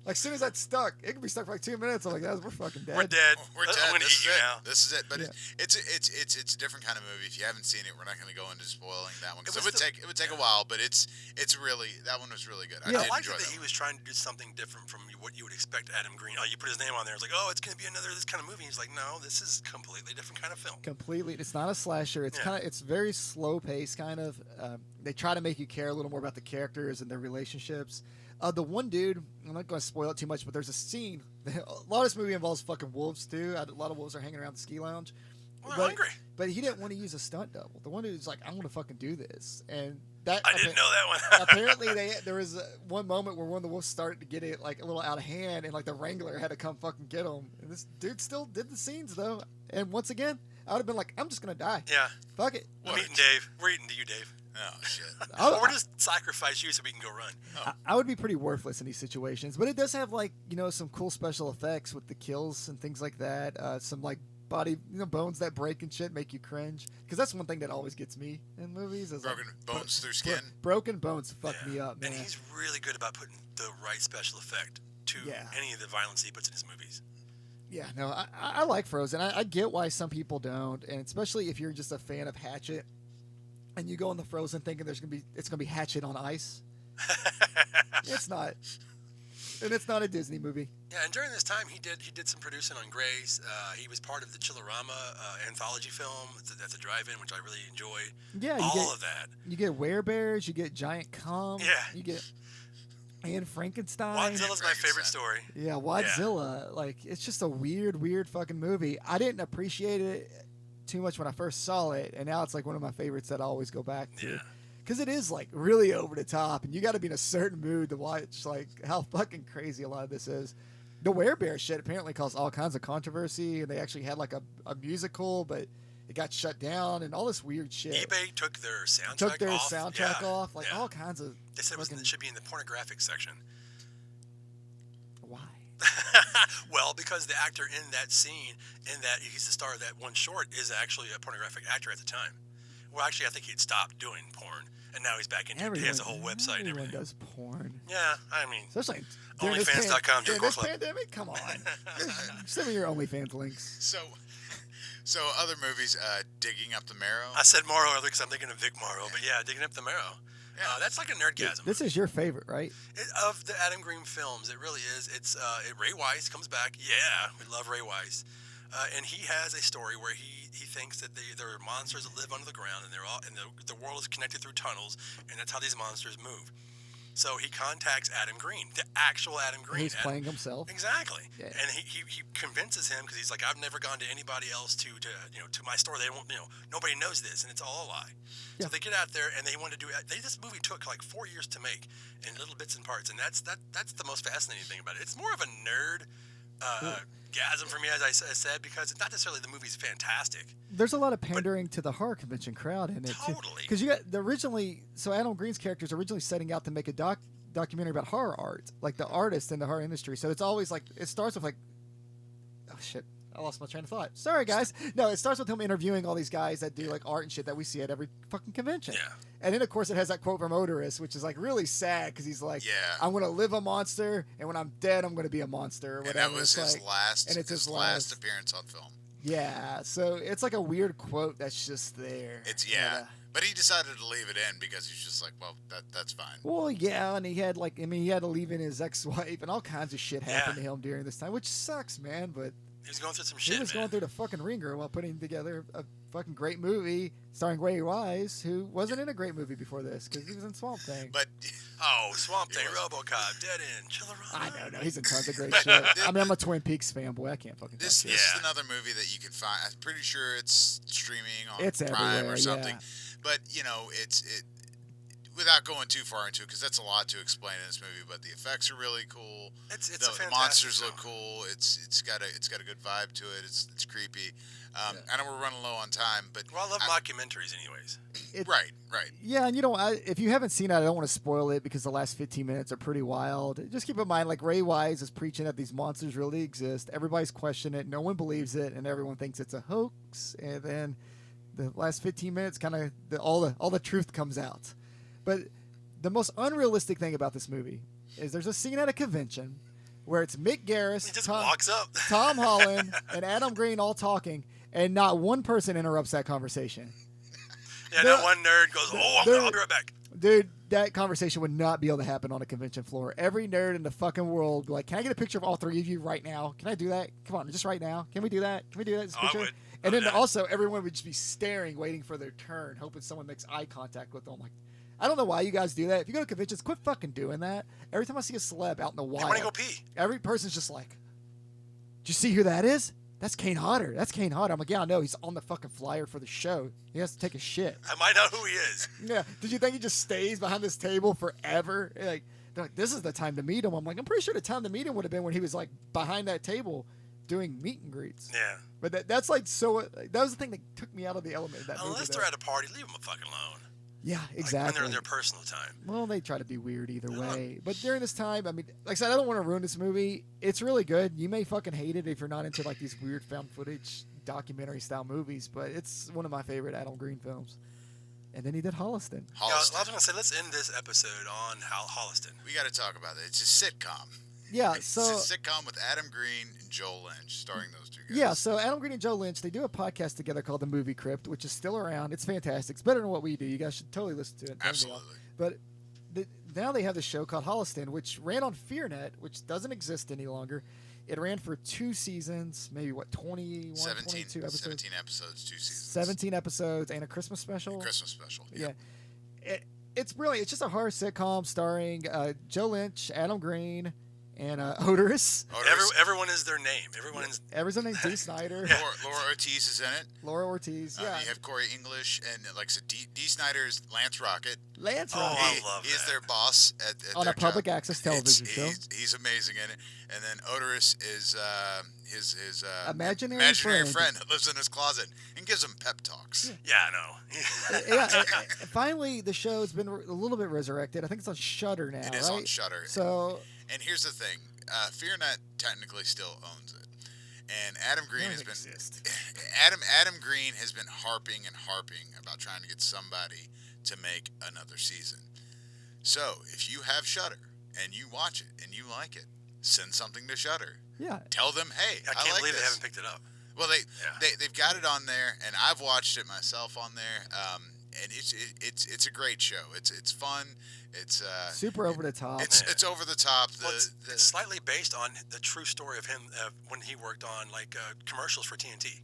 Like, as soon as that's stuck, it could be stuck for like 2 minutes. I'm like, we're fucking dead. We're dead. We're I'm dead. gonna This eat is you it. now. This is it. But Yeah. it's a different kind of movie. If you haven't seen it, we're not going to go into spoiling that one because It it was would take a while. But it's really, that one was really good. Yeah. I I did liked enjoy it that that he one. was trying to do something different from what you would expect Adam Green. Oh, you put his name on there. It's like, oh, it's going to be another this kind of movie. He's like, no, this is completely different kind of film. Completely. It's not a slasher. It's Yeah. it's very slow paced, kind of. They try to make you care a little more about the characters and their relationships. The one dude, I'm not going to spoil it too much, but there's a scene. A lot of this movie involves fucking wolves too. A lot of wolves are hanging around the ski lounge. Well, they're hungry. But he didn't want to use a stunt double. The one dude's like, I'm going to fucking do this. And that I didn't know that one. apparently there was one moment where one of the wolves started to get it like a little out of hand, and like the wrangler had to come fucking get him. And this dude still did the scenes though. And once again, I would have been like, I'm just going to die. Yeah. Fuck it. I'm eating Dave. We're eating to you, Dave. Oh, shit. I- Or just sacrifice you so we can go run. I would be pretty worthless in these situations, but it does have like some cool special effects with the kills and things like that. Some like body bones that break and shit make you cringe, because that's one thing that always gets me in movies. Is Broken like, bones through skin. broken bones fuck me up, man. And he's really good about putting the right special effect to Yeah. any of the violence he puts in his movies. Yeah, no, I like Frozen. I get why some people don't, and especially if you're just a fan of Hatchet, and you go in the Frozen thinking it's gonna be Hatchet on ice. It's not, and it's not a Disney movie. Yeah, and during this time, he did some producing on Grace. He was part of the Chillerama anthology film. That's a drive-in, which I really enjoyed. Yeah, All of that. You get werebears, you get giant cum, Yeah. you get and Frankenstein. Godzilla's my favorite story. Yeah, Godzilla. Like, it's just a weird fucking movie. I didn't appreciate it too much when I first saw it, and now it's like one of my favorites that I always go back to. Yeah. Because it is like really over the top, and you got to be in a certain mood to watch like how fucking crazy a lot of this is. The werebear shit apparently caused all kinds of controversy, and they actually had like a musical, but it got shut down, and all this weird shit. eBay took their soundtrack off, like Yeah. all kinds of. They said fucking- it should be in the pornographic section. Why? Well, because the actor in that scene, in that he's the star of that one short, is actually a pornographic actor at the time. Well, actually, I think he'd stopped doing porn, and now he's back into it. He has a whole website and Everyone everything. does porn, Yeah, I mean, especially during this OnlyFans.com, during Joe this Club. pandemic. Come on, send me your OnlyFans links. So other movies, Digging Up the Marrow. I said Morrow earlier because I'm thinking of Vic Morrow, but yeah, Digging Up the Marrow. Yeah. That's like a nerdgasm. This is your favorite, right? Of the Adam Green films, it really is. It's Ray Wise comes back. Yeah, we love Ray Wise, and he has a story where he thinks that there are monsters that live under the ground, and the world is connected through tunnels, and that's how these monsters move. So he contacts Adam Green, the actual Adam Green. He's playing himself. Exactly. Yeah. And he convinces him because he's like, I've never gone to anybody else to my store. They won't, nobody knows this, and it's all a lie. Yeah. So they get out there and they want to do it. This movie took like 4 years to make in little bits and parts, and that's the most fascinating thing about it. It's more of a nerd gasm for me, as I said, because it's not necessarily the movie's fantastic. There's a lot of pandering to the horror convention crowd in it too. Totally. Because you got so Adam Green's character is originally setting out to make a documentary about horror art, like the artist in the horror industry. So it's always like it starts with like, oh shit, I lost my train of thought. Sorry guys. No, it starts with him interviewing all these guys that do like art and shit that we see at every fucking convention. Yeah. And then of course it has that quote from Odorous, which is like really sad because he's like, Yeah. I'm gonna live a monster, and when I'm dead, I'm gonna be a monster. Or And whatever. that was It's his like- last. and it's his last last. appearance on film. Yeah, so it's like a weird quote that's just there. It's But, but he decided to leave it in because he's just like, well, that's fine. well, yeah, and he had he had to leave in his ex-wife, and all kinds of shit happened Yeah. to him during this time, which sucks, man. But He was going through some he shit, was man. going through the fucking ringer while putting together a fucking great movie starring Ray Wise, who wasn't in a great movie before this because he was in Swamp Thing. But Oh, Swamp Thing, He was- RoboCop, Dead End, Chillerama. I know, he's in tons of great shit. I mean, I'm a Twin Peaks fanboy. I can't fucking this touch this it. is another movie that you can find. I'm pretty sure it's streaming on It's Prime everywhere, or something. yeah. But it's without going too far into it, because that's a lot to explain in this movie, but the effects are really cool. It's a the fantastic monsters show. look cool. It's got a good vibe to it. It's creepy. I know we're running low on time, but Well, I love mockumentaries, anyways. right. Yeah, and if you haven't seen it, I don't want to spoil it because the last 15 minutes are pretty wild. Just keep in mind, like, Ray Wise is preaching that these monsters really exist. Everybody's questioning it. No one believes it, and everyone thinks it's a hoax. And then the last 15 minutes, kind of all the truth comes out. But the most unrealistic thing about this movie is there's a scene at a convention where it's Mick Garris, He just walks up. Tom Holland, and Adam Green all talking, and not one person interrupts that conversation. Yeah, that one nerd goes, I'll be right back. Dude, that conversation would not be able to happen on a convention floor. Every nerd in the fucking world would be like, can I get a picture of all three of you right now? Can I do that? Come on, just right now. Can we do that? Can we do that? This I picture? would. And then Yeah. also everyone would just be staring, waiting for their turn, hoping someone makes eye contact with them. Like, I don't know why you guys do that. If you go to conventions, quit fucking doing that. Every time I see a celeb out in the I wild, want to go pee. every person's just like, "Did you see who that is? That's Kane Hodder. That's Kane Hodder." I'm like, "Yeah, I know. He's on the fucking flyer for the show. He has to take a shit." I might know who he is. Yeah. Did you think he just stays behind this table forever? Like, they're like, "This is the time to meet him." I'm like, I'm pretty sure the time to meet him would have been when he was like behind that table doing meet and greets. Yeah. But that's like so. Like, that was the thing that took me out of the element of that movie. Unless though. they're at a party, leave them fucking alone. Yeah, Like, exactly. when they're in their personal time. Well, they try to be weird either Yeah. way. But during this time, I mean, like I said, I don't want to ruin this movie. It's really good. You may fucking hate it if you're not into like these weird found footage documentary style movies, but it's one of my favorite Adam Green films. And then he did Holliston. Yeah, I was going to say, let's end this episode on Holliston. We got to talk about it. It's a sitcom. Yeah, It's so a sitcom with Adam Green and Joel Lynch, starring those two guys. yeah, so Adam Green and Joe Lynch, they do a podcast together called The Movie Crypt, which is still around. It's fantastic. It's better than what we do. You guys should totally listen to it. Absolutely. But now they have this show called Holliston, which ran on FearNet, which doesn't exist any longer. It ran for 2 seasons, maybe 21, 22 episodes. 17 episodes, 2 seasons. 17 episodes and a Christmas special. Christmas special. Yeah. It's brilliant. It's just a horror sitcom starring Joe Lynch, Adam Green, and Odorous. Everyone is their name. Everyone's named Dee Snider. Yeah. Laura Ortiz is in it. Laura Ortiz. Yeah. You have Corey English, and like I said, Dee Snider is Lance Rocket. Lance Oh, Rocket. I love He is that. their boss at On their a public job. access television show. He's amazing in it. And then Odorous is his Imaginary friend that lives in his closet and gives him pep talks. Yeah, I know. Yeah, and finally, the show's been a little bit resurrected. I think it's on Shudder now, It is right? on Shudder. So, And here's the thing, FearNet technically still owns it, and Adam Green has been Adam Green has been harping about trying to get somebody to make another season. So if you have Shudder and you watch it and you like it, send something to Shudder. yeah. Tell them, hey, I I can't like believe this. they haven't picked it up. Well, they've got it on there, and I've watched it myself on there. And it's a great show. It's fun. It's Super over the top. It's over the top. Well, it's slightly based on the true story of him when he worked on like commercials for TNT.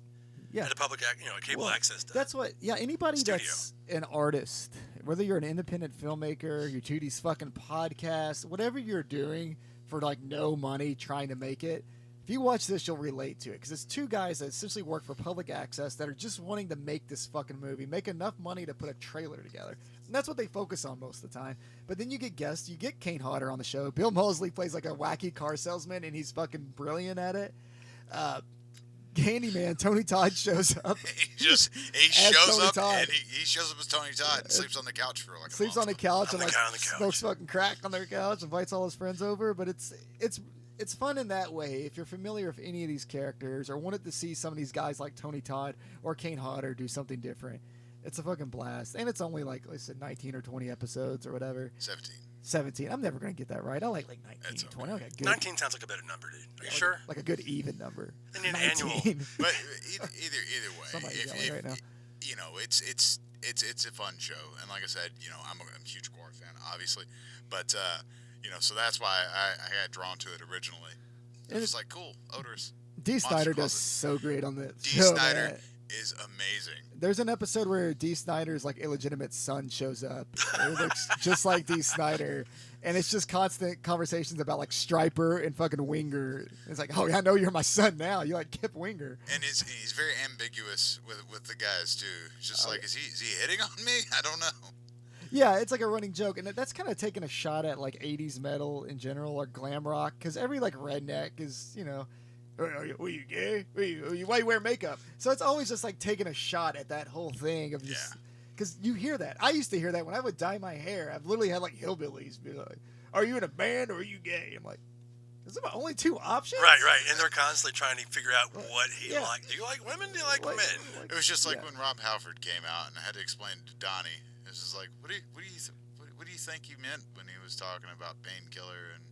Yeah. At a public, cable Well, access. That's what, anybody Studio. that's an artist, whether you're an independent filmmaker, you do these fucking podcasts, whatever you're doing for like no money trying to make it, if you watch this, you'll relate to it. Because it's 2 guys that essentially work for public access that are just wanting to make this fucking movie, make enough money to put a trailer together. And that's what they focus on most of the time. But then you get guests, you get Kane Hodder on the show. Bill Moseley plays like a wacky car salesman, and he's fucking brilliant at it. Candyman, Tony Todd shows up. he shows Tony up Todd. and he shows up as Tony Todd and sleeps on the couch for like a Sleeps month. on the couch On and the like on the couch. smokes fucking crack on their couch, invites all his friends over. But it's fun in that way. If you're familiar with any of these characters or wanted to see some of these guys like Tony Todd or Kane Hodder do something different, it's a fucking blast. And it's only like I said, 19 or 20 episodes or whatever. 17. I'm never gonna get that right. I like 19, That's okay. 20. I like a good, 19 sounds like a better number, dude. Are you sure? Like a good even number. I need an 19. annual. But either way, Somebody's yelling right now. it's a fun show. And like I said, I'm a huge gORE fan, obviously. But so that's why I had drawn to it originally. It was like cool, Odorous. Dee Snider does Closet. so great on the Dee show. Snider Man. is amazing. There's an episode where Dee Snider's like illegitimate son shows up. It looks just like Dee Snider, and it's just constant conversations about like Striper and fucking Winger. It's like, oh, I know you're my son now. You like Kip Winger. And he's very ambiguous with the guys too. It's just like, is he hitting on me? I don't know. Yeah, it's like a running joke, and that's kind of taking a shot at like 80s metal in general or glam rock, because every like redneck is, are you gay? Why you wear makeup? So it's always just like taking a shot at that whole thing of just, because you hear that. I used to hear that when I would dye my hair. I've literally had like hillbillies be like, "Are you in a band or are you gay?" I'm like, "Those are my only two options." Right, and they're constantly trying to figure out what he likes. Do you like women? Do you like men? It was just like when Rob Halford came out, and I had to explain to Donnie. It was just like, what do you think he meant when he was talking about painkiller and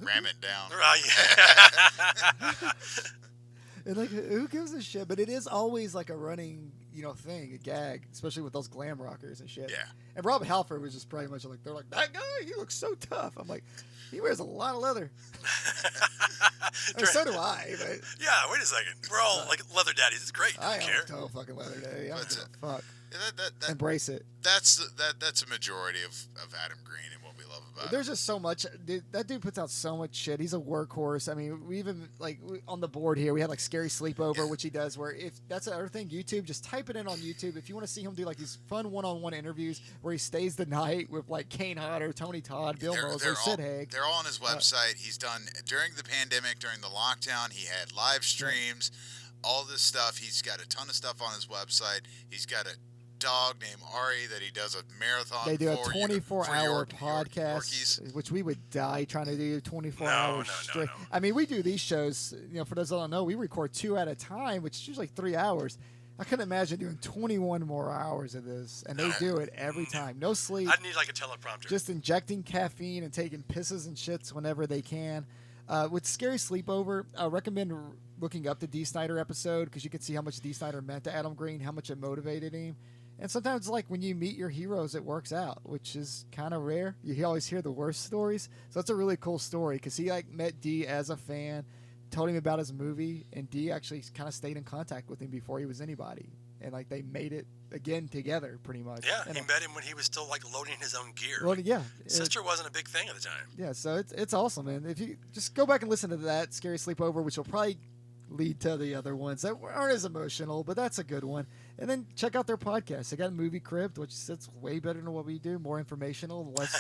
ram it down? Right. Yeah. And like, who gives a shit? But it is always like a running, thing, a gag, especially with those glam rockers and shit. Yeah. And Rob Halford was just pretty much like, they're like, that guy, he looks so tough. I'm like, he wears a lot of leather. I mean, so do I. But yeah. Wait a second. We're all like leather daddies. It's great. I don't care. am a total fucking leather daddy. I don't give a fuck. That, Embrace it. That's a majority of Adam Green and what we love about There's just so much. That dude puts out so much shit. He's a workhorse. I mean, we even on the board here, we had like Scary Sleepover, which he does. Where if that's another thing, YouTube, just type it in on YouTube if you want to see him do like these fun one-on-one interviews where he stays the night with like Kane Hodder, Tony Todd, Bill Mosley, Sid Haig. They're all on his website. He's done during the pandemic, during the lockdown. He had live streams, all this stuff. He's got a ton of stuff on his website. He's got a dog named Ari that he does a marathon. They do a for 24-hour podcast, which we would die trying to do 24 hours straight. No. I mean, we do these shows. For those that don't know, we record 2 at a time, which is usually 3 hours. I couldn't imagine doing 21 more hours of this, and they do it every time. No sleep. I'd need like a teleprompter. Just injecting caffeine and taking pisses and shits whenever they can. With Scary Sleepover, I recommend looking up the Dee Snider episode because you can see how much Dee Snider meant to Adam Green, how much it motivated him. And sometimes, like, when you meet your heroes, it works out, which is kind of rare. You always hear the worst stories. So that's a really cool story because he, met Dee as a fan, told him about his movie, and Dee actually kind of stayed in contact with him before he was anybody. And, they made it again together, pretty much. Yeah, and he met him when he was still, loading his own gear. Well, yeah. Sister wasn't a big thing at the time. Yeah, so it's awesome, man. If you just go back and listen to that Scary Sleepover, which will probably lead to the other ones that aren't as emotional, but that's a good one. And then check out their podcast. They got Movie Crypt, which sits way better than what we do, more informational, less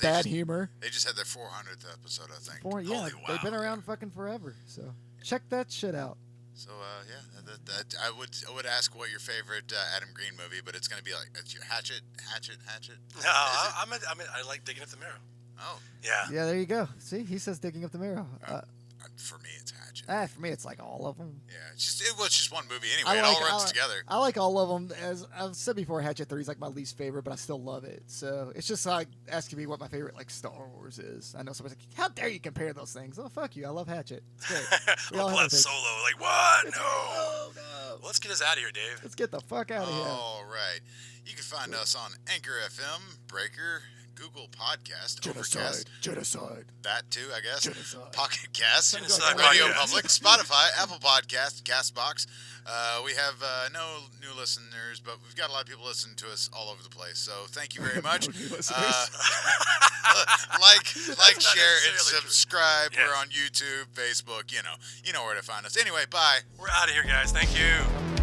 bad humor. They just had their 400th episode, I think. They've been around fucking forever. So check that shit out. So that I would ask what your favorite Adam Green movie, but it's gonna be it's your Hatchet. No, I like Digging Up the Marrow. Oh. Yeah. Yeah, there you go. See, he says Digging Up the Marrow. For me, it's Hatchet. For me, it's all of them. Yeah, it was just one movie anyway. It all runs together. I like all of them. As I've said before, Hatchet 3 is my least favorite, but I still love it. So it's just like asking me what my favorite Star Wars is. I know somebody's like, "How dare you compare those things?" Oh, fuck you! I love Hatchet. It's great. We all have Solo. What? No. Well, let's get us out of here, Dave. Let's get the fuck out of here. All right. You can find us on Anchor FM, Breaker, Google Podcast, Overcast. Genocide. That too, I guess. Genocide. Pocket Cast, Genocide Radio Podcast. Public, Spotify, Apple Podcast, Castbox. We have no new listeners, but we've got a lot of people listening to us all over the place. So thank you very much. Like, share, and subscribe. Yes. We're on YouTube, Facebook. You know where to find us. Anyway, bye. We're out of here, guys. Thank you.